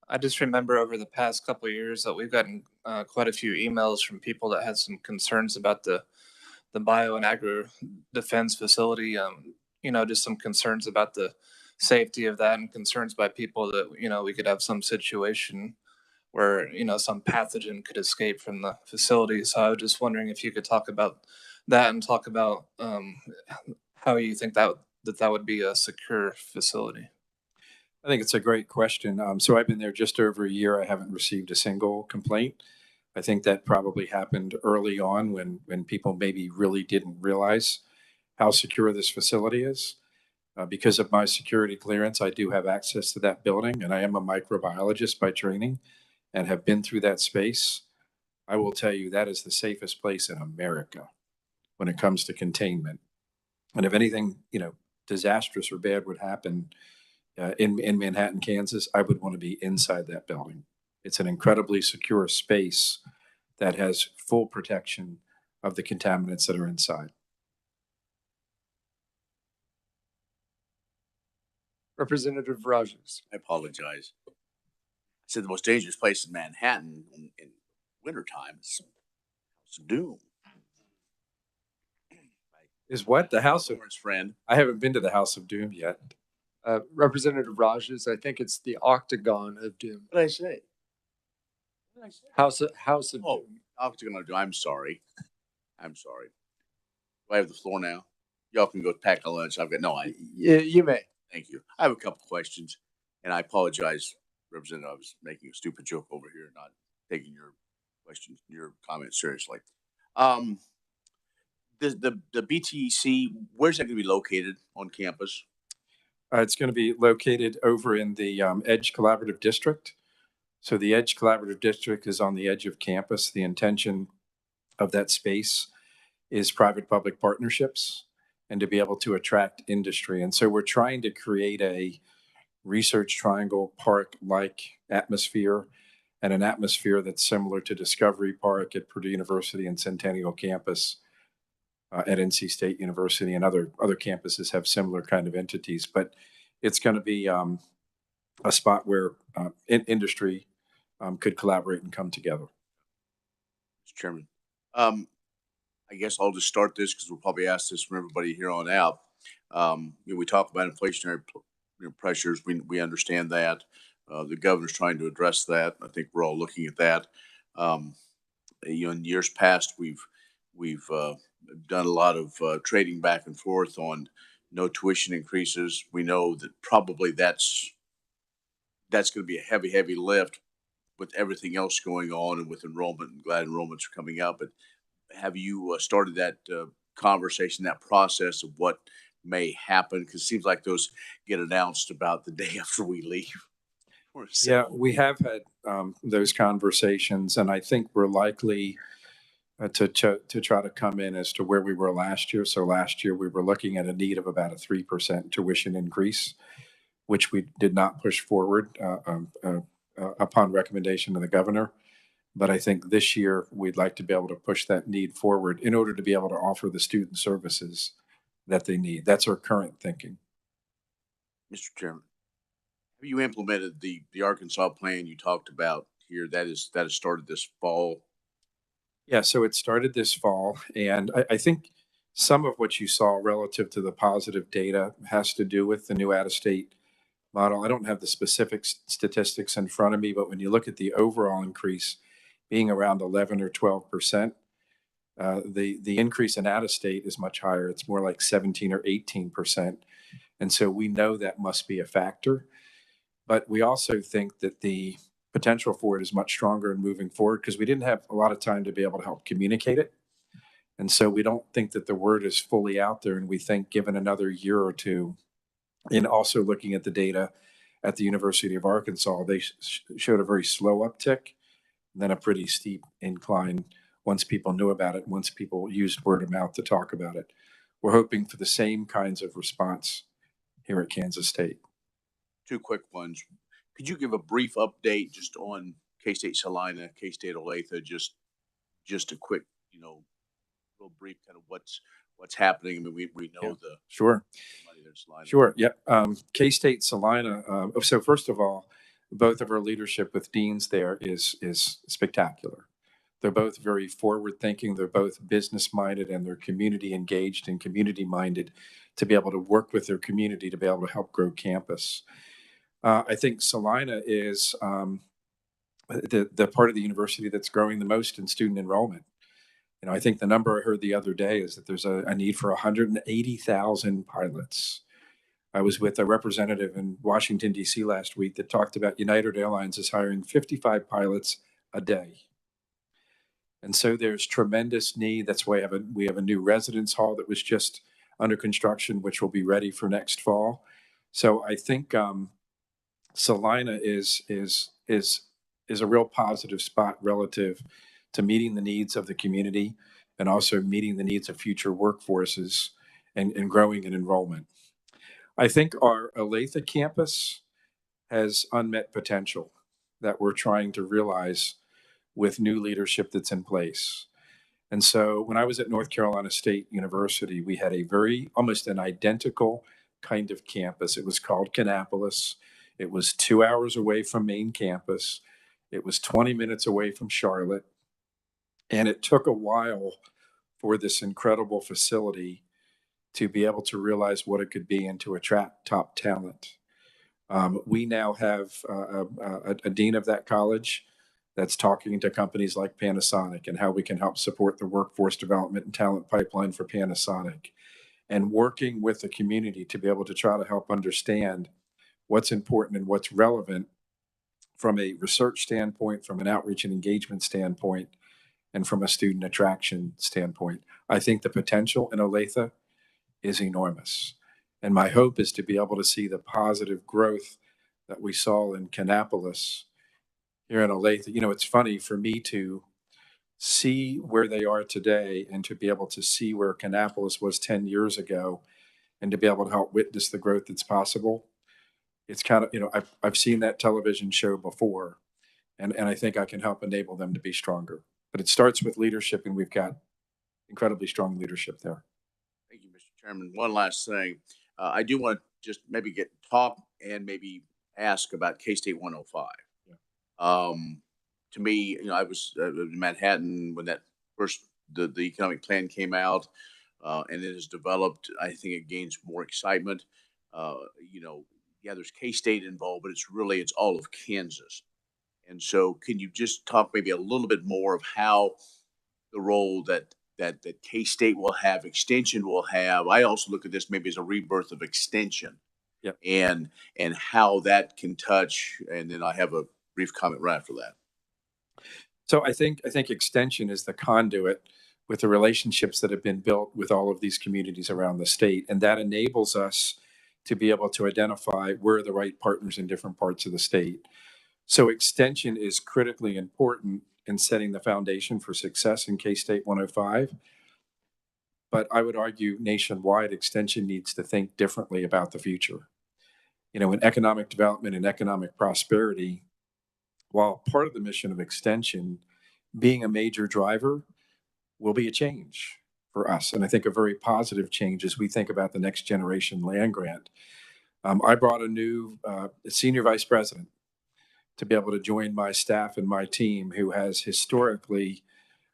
I just remember over the past couple of years that we've gotten quite a few emails from people that had some concerns about the bio and agri defense facility. Just some concerns about the safety of that and concerns by people that, we could have some situation where, some pathogen could escape from the facility. So I was just wondering if you could talk about that and talk about how you think that would be a secure facility. I think it's a great question. So I've been there just over a year. I haven't received a single complaint. I think that probably happened early on when people maybe really didn't realize how secure this facility is. Because of my security clearance, I do have access to that building, and I am a microbiologist by training and have been through that space. I will tell you that is the safest place in America when it comes to containment. And if anything, disastrous or bad would happen in Manhattan, Kansas, I would want to be inside that building. It's an incredibly secure space that has full protection of the contaminants that are inside. Representative Rogers. I apologize. I said the most dangerous place in Manhattan in wintertime is House of Doom. Is what? The House of... Lawrence friend. I haven't been to the House of Doom yet. Representative Rogers, I think it's the Octagon of Doom. What did I say? What did I say? House of Oh, Doom. Octagon of Doom. I'm sorry. I'm sorry. Do I have the floor now? Y'all can go pack a lunch. I've got no idea. You may. Thank you. I have a couple questions, and I apologize, Representative. I was making a stupid joke over here, not taking your questions, your comments seriously. The BTC, where's that going to be located on campus? It's going to be located over in the Edge Collaborative District. So the Edge Collaborative District is on the edge of campus. The intention of that space is private-public partnerships and to be able to attract industry. And so we're trying to create a research triangle park-like atmosphere, and an atmosphere that's similar to Discovery Park at Purdue University and Centennial Campus at NC State University, and other campuses have similar kind of entities. But it's going to be a spot where industry could collaborate and come together. Mr. Chairman, I guess I'll just start this because we'll probably ask this from everybody here on out. We talk about inflationary pressures. We understand that. The governor's trying to address that. I think we're all looking at that. In years past, we've done a lot of trading back and forth on no tuition increases. We know that probably that's going to be a heavy lift with everything else going on and with enrollment. I'm glad enrollments are coming up, but have you started that conversation, that process of what may happen? Because it seems like those get announced about the day after we leave. Yeah, we have had those conversations, and I think we're likely to try to come in as to where we were last year. So last year we were looking at a need of about a 3% tuition increase, which we did not push forward upon recommendation of the governor. But I think this year we'd like to be able to push that need forward in order to be able to offer the student services that they need. That's our current thinking. Mr. Chairman, have you implemented the Arkansas plan you talked about here? That has started this fall. Yeah, so it started this fall, and I think some of what you saw relative to the positive data has to do with the new out-of-state model. I don't have the specific statistics in front of me, but when you look at the overall increase being around 11 or 12%, the increase in out-of-state is much higher. It's more like 17 or 18%. And so we know that must be a factor. But we also think that the potential for it is much stronger in moving forward because we didn't have a lot of time to be able to help communicate it. And so we don't think that the word is fully out there. And we think given another year or two, and also looking at the data at the University of Arkansas, they showed a very slow uptick, then a pretty steep incline once people knew about it, once people used word of mouth to talk about it. We're hoping for the same kinds of response here at Kansas State. Two quick ones. Could you give a brief update just on K-State Salina, K-State Olathe, just a quick, little brief kind of what's happening? I mean, we know the sure. Salina. Sure. Yep. K-State Salina. So first of all, both of our leadership with deans there is spectacular. They're both very forward thinking. They're both business minded, and they're community engaged and community minded to be able to work with their community to be able to help grow campus. I think Salina is the part of the university that's growing the most in student enrollment. I think the number I heard the other day is that there's a need for 180,000 pilots. I was with a representative in Washington, D.C. last week that talked about United Airlines is hiring 55 pilots a day. And so there's tremendous need. That's why we have a new residence hall that was just under construction, which will be ready for next fall. So I think Salina is a real positive spot relative to meeting the needs of the community and also meeting the needs of future workforces and growing in enrollment. I think our Olathe campus has unmet potential. that we're trying to realize with new leadership that's in place. And so when I was at North Carolina State University, we had a almost an identical kind of campus. It was called Kannapolis. It was 2 hours away from main campus. It was 20 minutes away from Charlotte. And it took a while for this incredible facility to be able to realize what it could be and to attract top talent. We now have a dean of that college that's talking to companies like Panasonic and how we can help support the workforce development and talent pipeline for Panasonic, and working with the community to be able to try to help understand what's important and what's relevant from a research standpoint, from an outreach and engagement standpoint, and from a student attraction standpoint. I think the potential in Olathe is enormous. And my hope is to be able to see the positive growth that we saw in Kannapolis here in Olathe. You know, it's funny for me to see where they are today and to be able to see where Kannapolis was 10 years ago and to be able to help witness the growth that's possible. It's kind of, you know, I've seen that television show before, and I think I can help enable them to be stronger. But it starts with leadership, and we've got incredibly strong leadership there. Thank you, Mr. Chairman. One last thing. I do want to just maybe talk and maybe ask about K-State 105. Yeah. To me, you know, I was in Manhattan when that first, the economic plan came out, and it has developed. I think it gains more excitement. You know, yeah, there's K-State involved, but it's all of Kansas. And so can you just talk maybe a little bit more of how the role that K-State will have, Extension will have? I also look at this maybe as a rebirth of Extension. Yep. And how that can touch, and then I have a brief comment right after that. So I think Extension is the conduit with the relationships that have been built with all of these communities around the state, and that enables us to be able to identify where are the right partners in different parts of the state. So Extension is critically important in setting the foundation for success in K-State 105. But I would argue nationwide, Extension needs to think differently about the future. You know, in economic development and economic prosperity, while part of the mission of Extension being a major driver will be a change for us. And I think a very positive change as we think about the next generation land grant. I brought a new senior vice president to be able to join my staff and my team, who has historically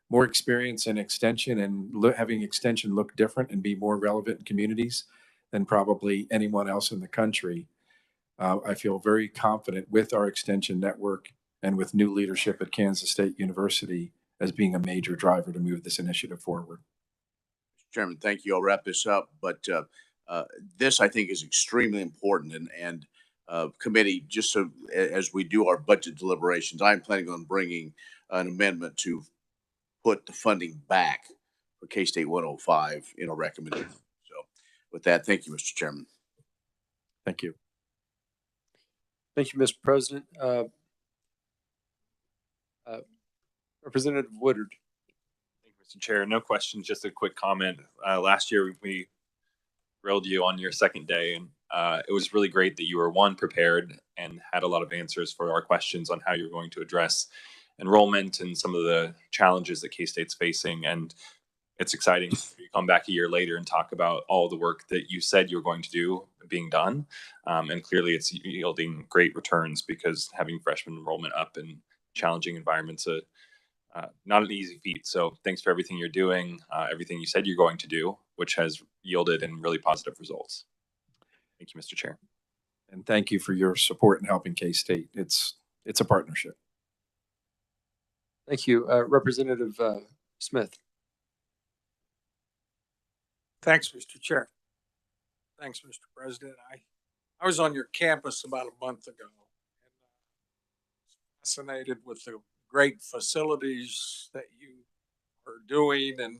more experience in Extension and having Extension look different and be more relevant in communities than probably anyone else in the country. I feel very confident with our Extension network and with new leadership at Kansas State University as being a major driver to move this initiative forward. Mr. Chairman, thank you. I'll wrap this up, but this I think is extremely important, and committee, just so as we do our budget deliberations, I'm planning on bringing an amendment to put the funding back for K-State 105 in a recommendation. So with that, thank you, Mr. Chairman. Thank you. Thank you, Mr. President. Representative Woodard. Thank you, Mr. Chair. No questions, just a quick comment. Last year, we grilled you on your second day, and it was really great that you were, one, prepared and had a lot of answers for our questions on how you're going to address enrollment and some of the challenges that K-State's facing. And it's exciting to come back a year later and talk about all the work that you said you were going to do being done. And clearly it's yielding great returns, because having freshman enrollment up in challenging environments, not an easy feat. So thanks for everything you're doing, everything you said you're going to do, which has yielded in really positive results. Thank you, Mr. Chair. And thank you for your support in helping K-State. It's a partnership. Thank you. Representative Smith. Thanks, Mr. Chair. Thanks, Mr. President. I was on your campus about a month ago, and fascinated with the great facilities that you are doing and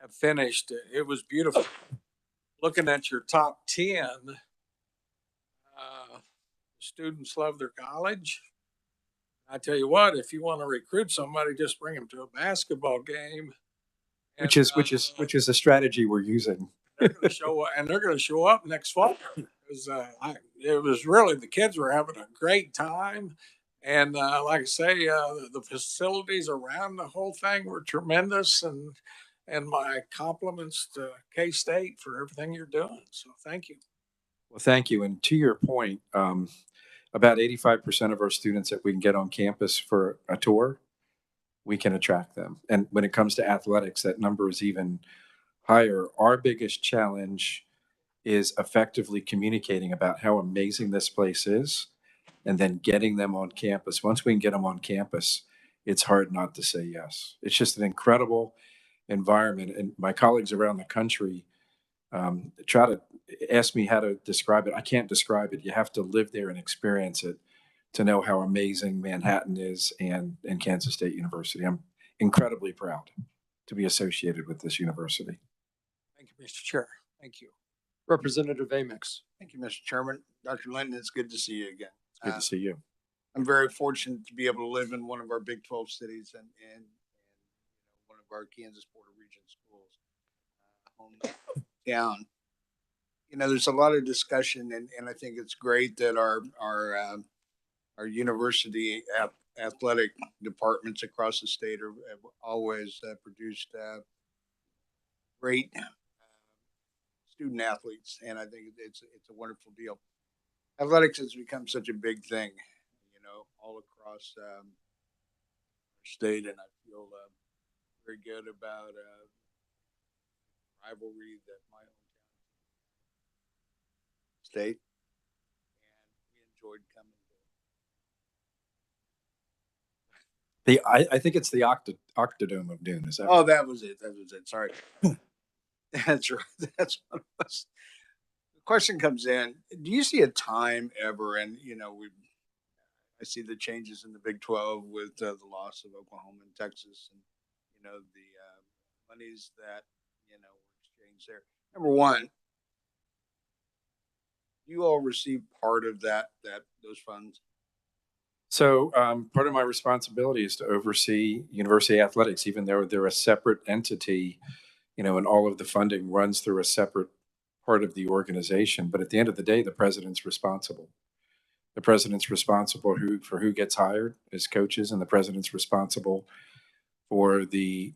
have finished. It was beautiful. Looking at your top 10, students love their college. I tell you what, if you want to recruit somebody, just bring them to a basketball game. And, which is a strategy we're using. They're going to show up next fall. It was really, the kids were having a great time, And like I say, the facilities around the whole thing were tremendous, and my compliments to K-State for everything you're doing. So thank you. Well, thank you. And to your point, about 85% of our students that we can get on campus for a tour, we can attract them. And when it comes to athletics, that number is even higher. Our biggest challenge is effectively communicating about how amazing this place is and then getting them on campus. Once we can get them on campus, it's hard not to say yes. It's just an incredible environment. And my colleagues around the country try to ask me how to describe it. I can't describe it. You have to live there and experience it to know how amazing Manhattan is and Kansas State University. I'm incredibly proud to be associated with this university. Thank you, Mr. Chair. Thank you. Representative Amix. Thank you, Mr. Chairman. Dr. Linton, it's good to see you again. It's good to see you. I'm very fortunate to be able to live in one of our Big 12 cities and one of our Kansas Border Region schools, hometown. There's a lot of discussion, and I think it's great that our university athletic departments across the state have always produced great student athletes, and I think it's a wonderful deal. Athletics has become such a big thing, all across our state, and I feel very good about rivalry that my hometown state, and we enjoyed coming to. I think it's the Octodome of Dune. Is that? Oh, that was it. Sorry. That's right. That's what it was. The question comes in: do you see a time ever? And I see the changes in the Big 12 with the loss of Oklahoma and Texas, and the monies that were exchanged there. Number one, you all receive part of those funds. So part of my responsibility is to oversee university athletics, even though they're a separate entity, and all of the funding runs through a separate part of the organization. But at the end of the day, the president's responsible. The president's responsible for who gets hired as coaches, and the president's responsible for the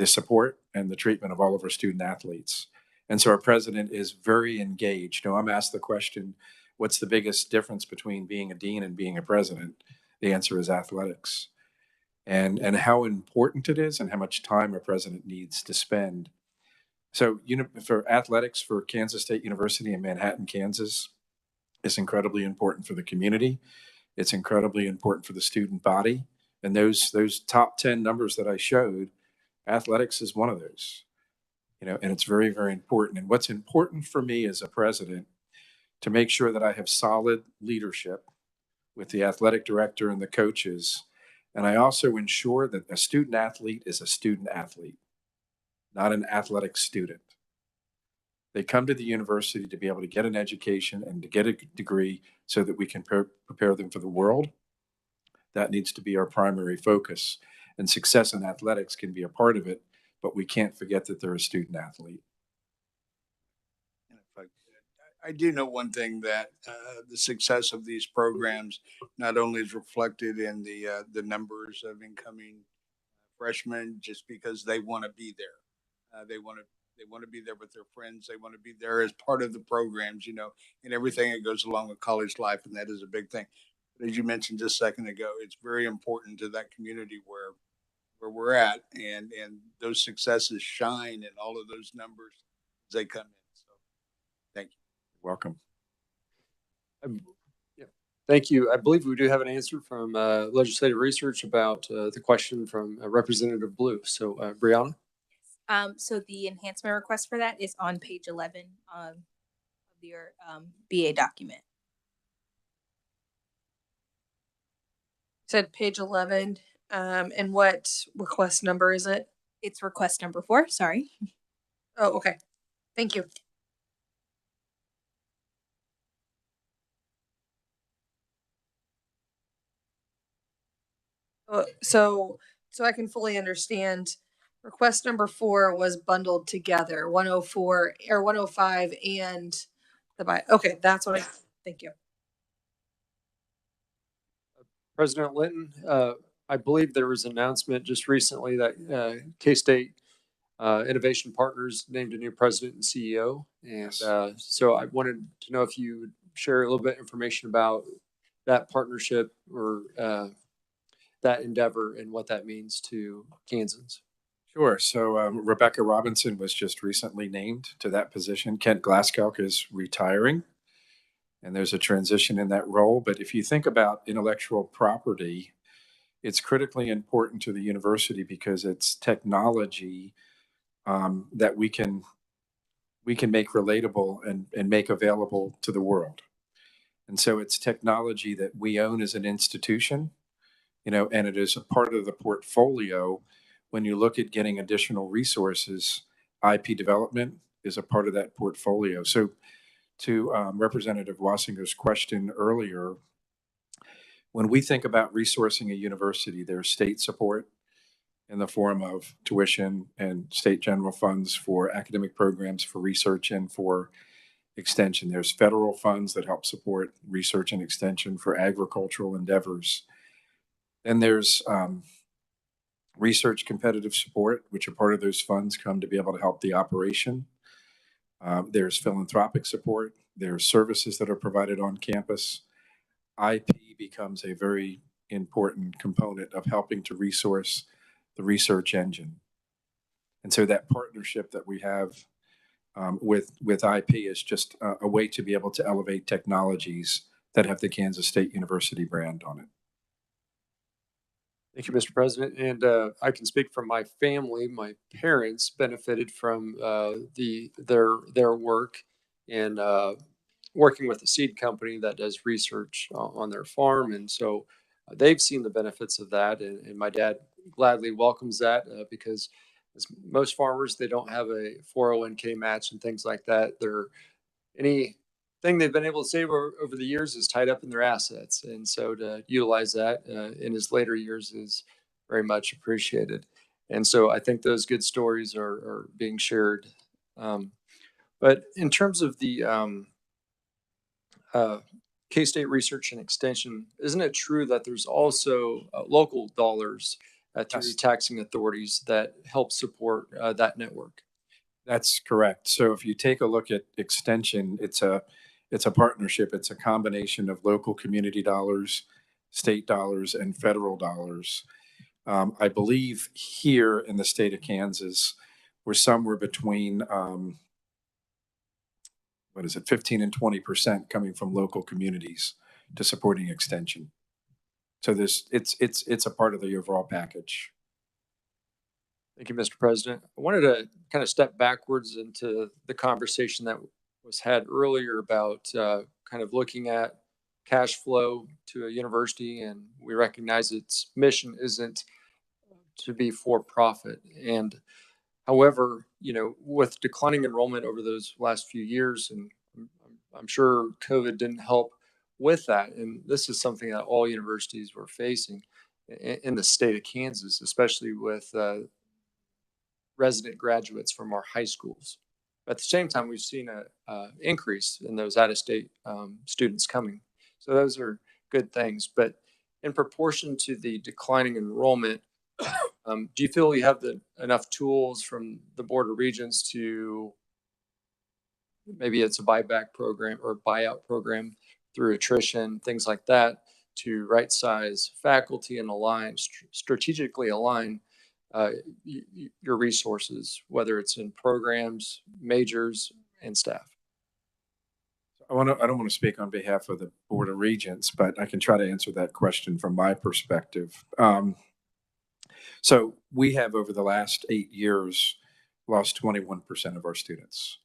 support and the treatment of all of our student athletes. And so our president is very engaged. I'm asked the question, what's the biggest difference between being a dean and being a president? The answer is athletics. And how important it is and how much time a president needs to spend. So, for athletics for Kansas State University in Manhattan, Kansas, is incredibly important for the community. It's incredibly important for the student body. And those top 10 numbers that I showed, athletics is one of those, and it's very, very important. And what's important for me as a president, to make sure that I have solid leadership with the athletic director and the coaches. And I also ensure that a student athlete is a student athlete, not an athletic student. They come to the university to be able to get an education and to get a degree so that we can prepare them for the world. That needs to be our primary focus. And success in athletics can be a part of it, but we can't forget that they're a student athlete. I do know one thing, that the success of these programs not only is reflected in the numbers of incoming freshmen, just because they want to be there. They want to be there with their friends. They want to be there as part of the programs, and everything that goes along with college life, and that is a big thing. But as you mentioned just a second ago, it's very important to that community where we're at, and those successes shine in all of those numbers as they come in. So, thank you. Welcome. Thank you. I believe we do have an answer from legislative research about the question from Representative Blue. So, Brianna? So the enhancement request for that is on page 11 of your BA document. Said page 11. And what request number is it? It's request number 4. Sorry. Oh, okay. Thank you. So I can fully understand. Request number 4 was bundled together, 104 or 105 and the buy. Okay, that's what I. Thank you. President Linton, I believe there was an announcement just recently that K-State Innovation Partners named a new president and CEO. And so I wanted to know if you would share a little bit of information about that partnership or that endeavor and what that means to Kansans. Sure. So Rebecca Robinson was just recently named to that position. Kent Glasscock is retiring, and there's a transition in that role. But if you think about intellectual property, it's critically important to the university because it's technology that we can make relatable and make available to the world. And so it's technology that we own as an institution, and it is a part of the portfolio. When you look at getting additional resources, IP development is a part of that portfolio. So to Representative Wassinger's question earlier, when we think about resourcing a university, there's state support in the form of tuition and state general funds for academic programs, for research, and for extension. There's federal funds that help support research and extension for agricultural endeavors. Then there's research competitive support, which a part of those funds come to be able to help the operation. There's philanthropic support. There's services that are provided on campus. IP becomes a very important component of helping to resource the research engine. And so that partnership that we have with IP is just a way to be able to elevate technologies that have the Kansas State University brand on it. Thank you, Mr. President. And I can speak from my family. My parents benefited from their work in working with a seed company that does research on their farm. And so they've seen the benefits of that. And my dad gladly welcomes that because as most farmers, they don't have a 401k match and things like that. Anything they've been able to save over the years is tied up in their assets. And so to utilize that in his later years is very much appreciated. And so I think those good stories are being shared. But in terms of the K-State Research and Extension, isn't it true that there's also local dollars through taxing authorities that help support that network? That's correct. So if you take a look at extension, it's a partnership. It's a combination of local community dollars, state dollars, and federal dollars. I believe here in the state of Kansas, we're somewhere between 15 and 20% coming from local communities to supporting extension. So it's a part of the overall package. Thank you, Mr. President. I wanted to kind of step backwards into the conversation that was had earlier about kind of looking at cash flow to a university, and we recognize its mission isn't to be for profit. And however, with declining enrollment over those last few years, and I'm sure COVID didn't help with that. And this is something that all universities were facing in the state of Kansas, especially with resident graduates from our high schools. At the same time, we've seen an increase in those out-of-state students coming. So those are good things. But in proportion to the declining enrollment, do you feel you have enough tools from the Board of Regents to, maybe it's a buyback program or buyout program through attrition, things like that, to right size faculty and strategically align your resources, whether it's in programs, majors, and staff? I don't want to speak on behalf of the Board of Regents, but I can try to answer that question from my perspective. So we have, over the last 8 years, lost 21% of our students,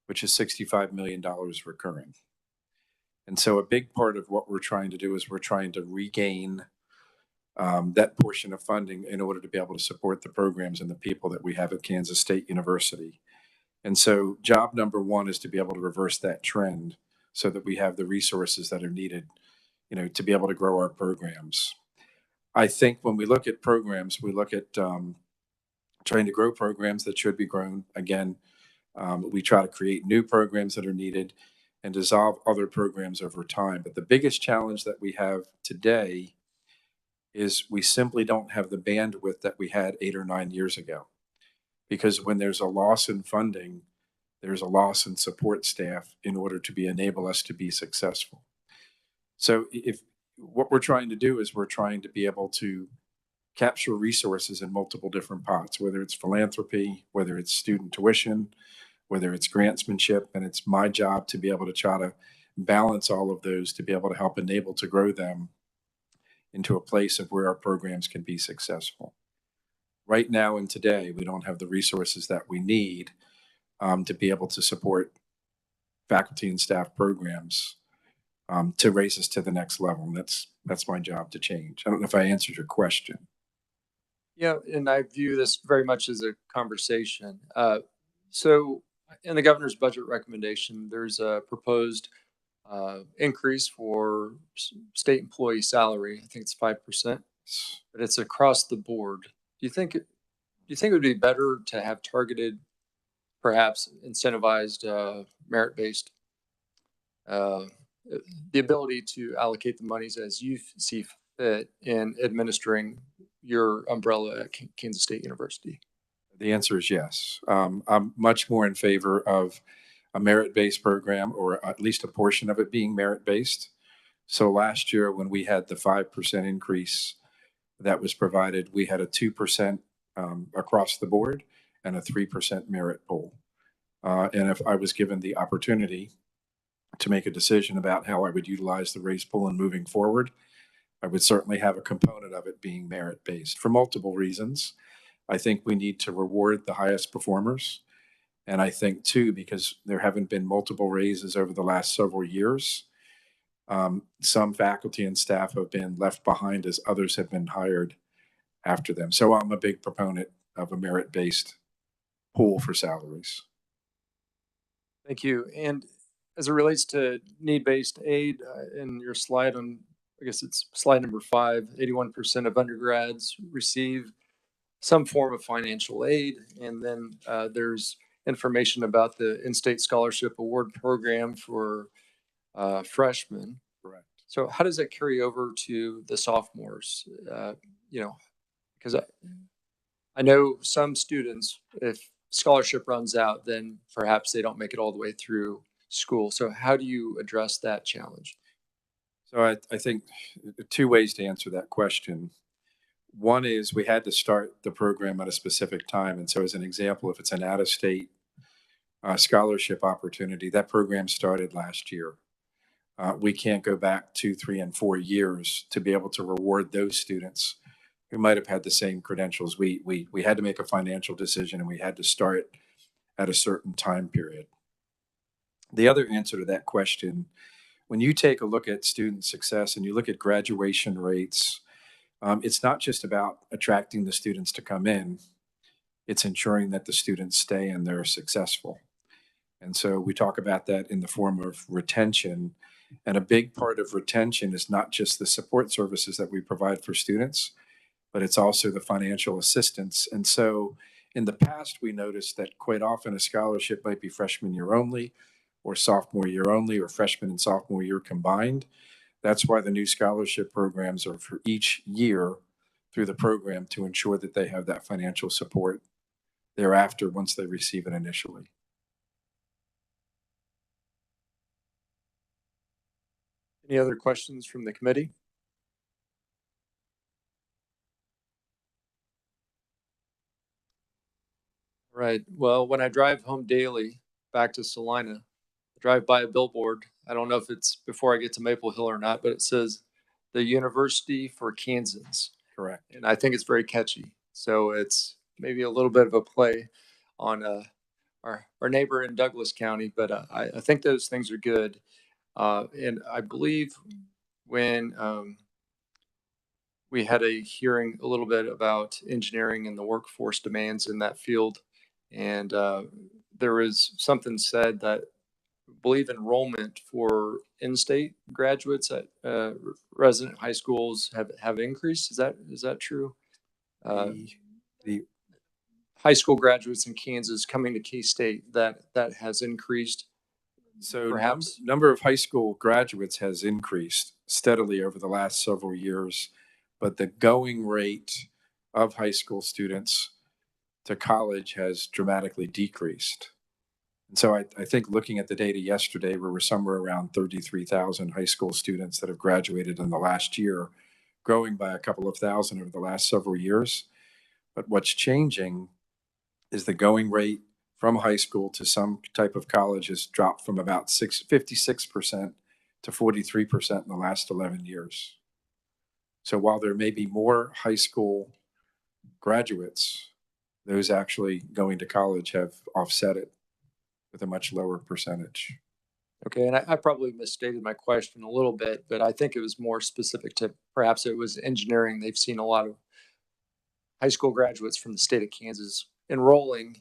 which is $65 million recurring. And so a big part of what we're trying to do is we're trying to regain that portion of funding in order to be able to support the programs and the people that we have at Kansas State University. And so job number one is to be able to reverse that trend so that we have the resources that are needed, to be able to grow our programs. I think when we look at programs, we look at trying to grow programs that should be grown. Again, we try to create new programs that are needed and dissolve other programs over time. But the biggest challenge that we have today is we simply don't have the bandwidth that we had 8 or 9 years ago. Because when there's a loss in funding, there's a loss in support staff in order to enable us to be successful. So if what we're trying to do is we're trying to be able to capture resources in multiple different pots, whether it's philanthropy, whether it's student tuition, whether it's grantsmanship, and it's my job to be able to try to balance all of those to be able to help enable to grow them into a place of where our programs can be successful. Right now and today, we don't have the resources that we need to be able to support faculty and staff programs to raise us to the next level. And that's my job to change. I don't know if I answered your question. Yeah, and I view this very much as a conversation. So in the governor's budget recommendation, there's a proposed increase for state employee salary. I think it's 5%, but it's across the board. Do you think it would be better to have targeted, perhaps incentivized, merit-based, the ability to allocate the monies as you see fit in administering your umbrella at Kansas State University? The answer is yes. I'm much more in favor of a merit-based program, or at least a portion of it being merit-based. So last year when we had the 5% increase that was provided, we had a 2% across the board and a 3% merit pool. And if I was given the opportunity to make a decision about how I would utilize the raise pool and moving forward, I would certainly have a component of it being merit-based for multiple reasons. I think we need to reward the highest performers. And I think too, because there haven't been multiple raises over the last several years, some faculty and staff have been left behind as others have been hired after them. So I'm a big proponent of a merit-based pool for salaries. Thank you. And as it relates to need-based aid, in your slide on, I guess it's slide number 5, 81% of undergrads receive some form of financial aid. And then there's information about the in-state scholarship award program for freshmen. Correct. So how does that carry over to the sophomores? Because I know some students, if scholarship runs out, then perhaps they don't make it all the way through school. So how do you address that challenge? So I think 2 ways to answer that question. One is we had to start the program at a specific time. And so as an example, if it's an out-of-state scholarship opportunity, that program started last year. We can't go back 2, 3, and 4 years to be able to reward those students who might have had the same credentials. We had to make a financial decision, and we had to start at a certain time period. The other answer to that question, when you take a look at student success and you look at graduation rates, it's not just about attracting the students to come in, it's ensuring that the students stay and they're successful. And so we talk about that in the form of retention. And a big part of retention is not just the support services that we provide for students, but it's also the financial assistance. And so in the past, we noticed that quite often a scholarship might be freshman year only, or sophomore year only, or freshman and sophomore year combined. That's why the new scholarship programs are for each year through the program to ensure that they have that financial support thereafter once they receive it initially. Any other questions from the committee? Right. Well, when I drive home daily back to Salina, I drive by a billboard. I don't know if it's before I get to Maple Hill or not, but it says the University for Kansans. Correct. And I think it's very catchy. So it's maybe a little bit of a play on our neighbor in Douglas County, but I think those things are good. And I believe when we had a hearing a little bit about engineering and the workforce demands in that field, and there was something said that I believe enrollment for in-state graduates at resident high schools have increased. Is that true? The high school graduates in Kansas coming to K-State, that has increased. So perhaps number of high school graduates has increased steadily over the last several years, but the going rate of high school students to college has dramatically decreased. And so I think looking at the data yesterday, we were somewhere around 33,000 high school students that have graduated in the last year, growing by a couple of thousand over the last several years. But what's changing is the going rate from high school to some type of college has dropped from about 56% to 43% in the last 11 years. So while there may be more high school graduates, those actually going to college have offset it with a much lower percentage. Okay, and I probably misstated my question a little bit, but I think it was more specific to perhaps it was engineering. They've seen a lot of high school graduates from the state of Kansas enrolling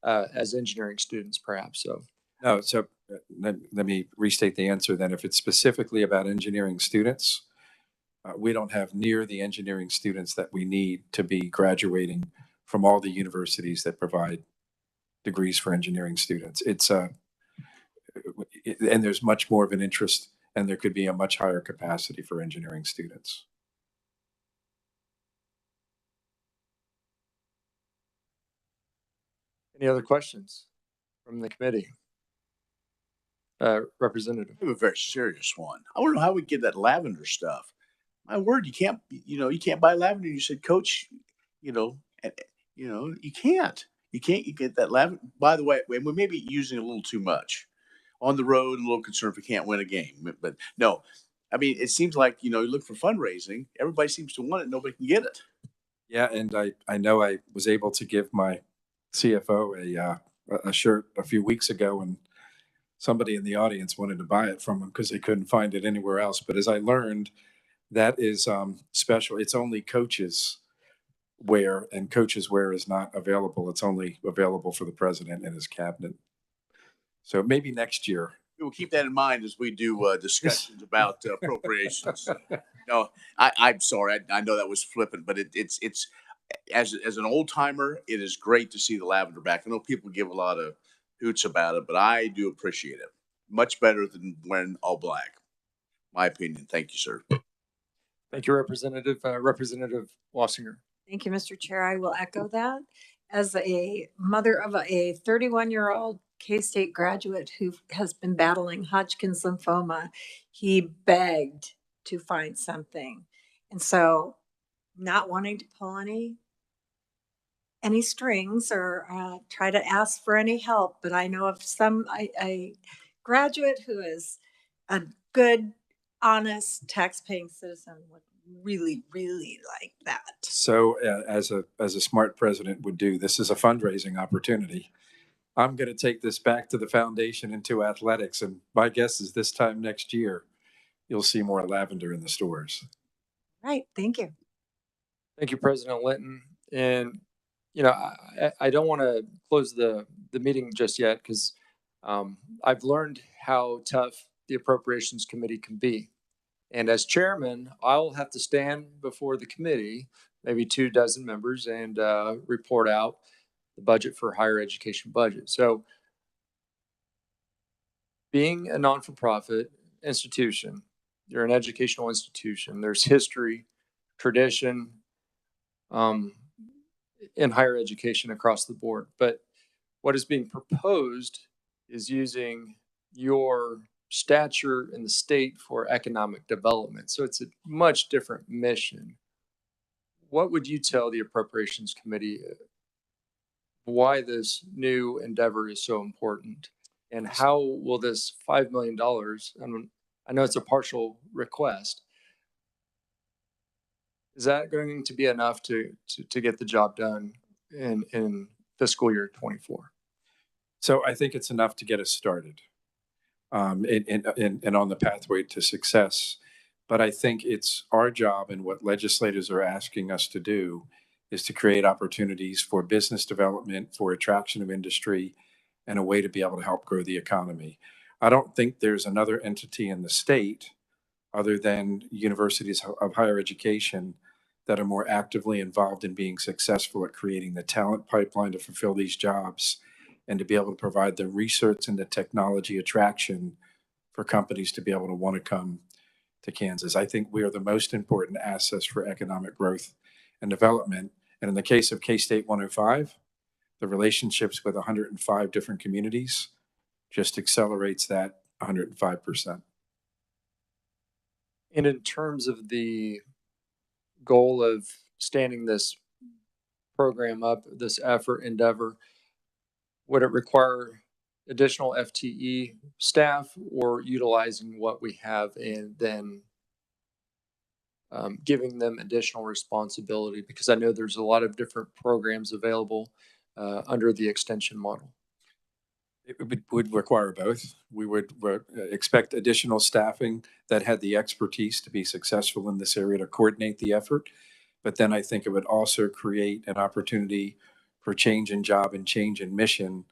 as engineering students, perhaps. So No, so let me restate the answer then. If it's specifically about engineering students, we don't have near the engineering students that we need to be graduating from all the universities that provide degrees for engineering students. And there's much more of an interest, and there could be a much higher capacity for engineering students. any other questions from the committee? Representative. I have a very serious one. I want to know how we get that lavender stuff. My word, you can't buy lavender. You said, Coach, you can't. You get that lavender. By the way, we may be using a little too much on the road. A little concerned if we can't win a game, but no. I mean, it seems like you look for fundraising. Everybody seems to want it. Nobody can get it. Yeah, and I know I was able to give my CFO a shirt a few weeks ago, and somebody in the audience wanted to buy it from him because they couldn't find it anywhere else. But as I learned, that is special. It's only coaches wear, and coaches wear is not available. It's only available for the president and his cabinet. So maybe next year. We'll keep that in mind as we do discussions about appropriations. No, I'm sorry. I know that was flippant, but it's as an old timer, it is great to see the lavender back. I know people give a lot of hoots about it, but I do appreciate it. Much better than wearing all black. My opinion. Thank you, sir. Thank you, Representative. Representative Wassinger. Thank you, Mr. Chair. I will echo that. As a mother of a 31-year-old K-State graduate who has been battling Hodgkin's lymphoma, he begged to find something. And so not wanting to pull any strings or try to ask for any help, but I know of a graduate who is a good, honest, tax-paying citizen would really, really like that. So as a smart president would do, this is a fundraising opportunity. I'm going to take this back to the foundation and to athletics. And my guess is this time next year, you'll see more lavender in the stores. Right. Thank you. Thank you, President Linton. And, I don't want to close the meeting just yet because I've learned how tough the Appropriations Committee can be. And as chairman, I'll have to stand before the committee, maybe 24 members, and report out the budget for higher education budget. So being a non-for-profit institution, you're an educational institution, there's history, tradition in higher education across the board. But what is being proposed is using your stature in the state for economic development. So it's a much different mission. What would you tell the Appropriations Committee why this new endeavor is so important? And how will this $5 million, I know it's a partial request, is that going to be enough to get the job done in fiscal year 24? So I think it's enough to get us started and on the pathway to success. But I think it's our job, and what legislators are asking us to do is to create opportunities for business development, for attraction of industry, and a way to be able to help grow the economy. I don't think there's another entity in the state other than universities of higher education that are more actively involved in being successful at creating the talent pipeline to fulfill these jobs and to be able to provide the research and the technology attraction for companies to be able to want to come to Kansas. I think we are the most important assets for economic growth and development. And in the case of K-State 105, the relationships with 105 different communities just accelerates that 105%. And in terms of the goal of standing this program up, this effort, endeavor, would it require additional FTE staff or utilizing what we have and then giving them additional responsibility? Because I know there's a lot of different programs available under the extension model. It would require both. We would expect additional staffing that had the expertise to be successful in this area to coordinate the effort. But then I think it would also create an opportunity for change in job and change in mission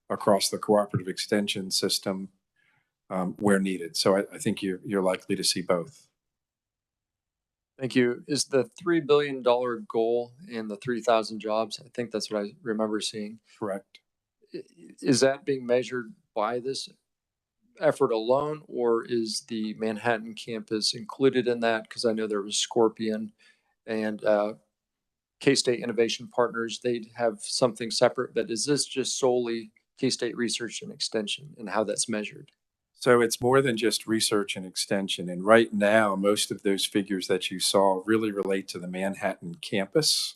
across the cooperative extension system where needed. So I think you're likely to see both. Thank you. Is the $3 billion goal and the 3,000 jobs? I think that's what I remember seeing. Correct. Is that being measured by this effort alone, or is the Manhattan campus included in that? Because I know there was Scorpion and K-State Innovation Partners. They'd have something separate, but is this just solely K-State Research and Extension and how that's measured? So it's more than just research and extension. And right now, most of those figures that you saw really relate to the Manhattan campus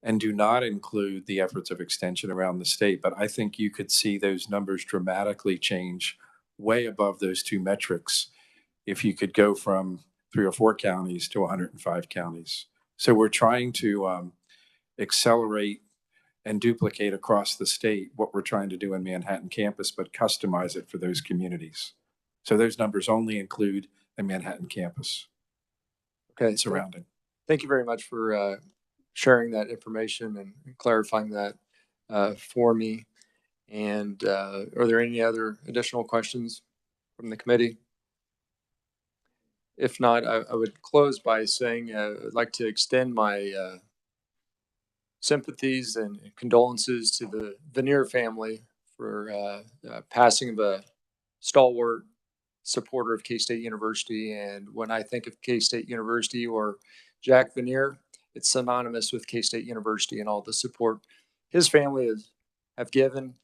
and do not include the efforts of extension around the state. But I think you could see those numbers dramatically change way above those two metrics if you could go from 3 or 4 counties to 105 counties. So we're trying to accelerate and duplicate across the state what we're trying to do in Manhattan campus, but customize it for those communities. So those numbers only include the Manhattan campus. Okay. Surrounding. Thank you very much for sharing that information and clarifying that for me. And are there any other additional questions from the committee? If not, I would close by saying I'd like to extend my sympathies and condolences to the Veneer family for passing of a stalwart supporter of K-State University. And when I think of K-State University or Jack Veneer, it's synonymous with K-State University and all the support his family have given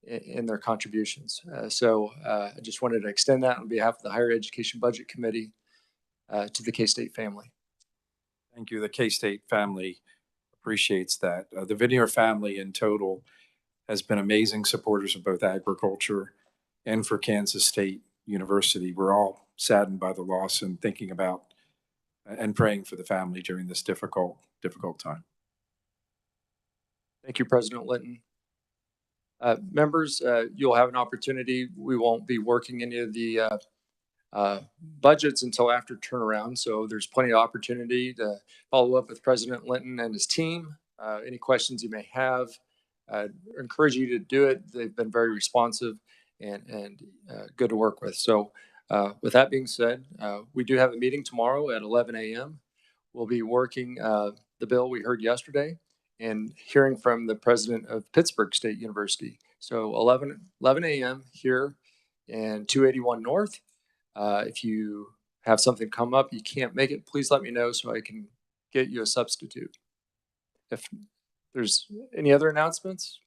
in their contributions. So I just wanted to extend that on behalf of the Higher Education Budget Committee to the K-State family. Thank you. The K-State family appreciates that. The Veneer family in total has been amazing supporters of both agriculture and for Kansas State University. We're all saddened by the loss and thinking about and praying for the family during this difficult time. Thank you, President Linton. Members, you'll have an opportunity. We won't be working any of the budgets until after turnaround, so there's plenty of opportunity to follow up with President Linton and his team. Any questions you may have, I encourage you to do it. They've been very responsive and good to work with. So with that being said, we do have a meeting tomorrow at 11 a.m. We'll be working the bill we heard yesterday and hearing from the president of Pittsburgh State University. So 11 a.m. here in 281 North. If you have something come up, you can't make it, please let me know so I can get you a substitute. If there's any other announcements,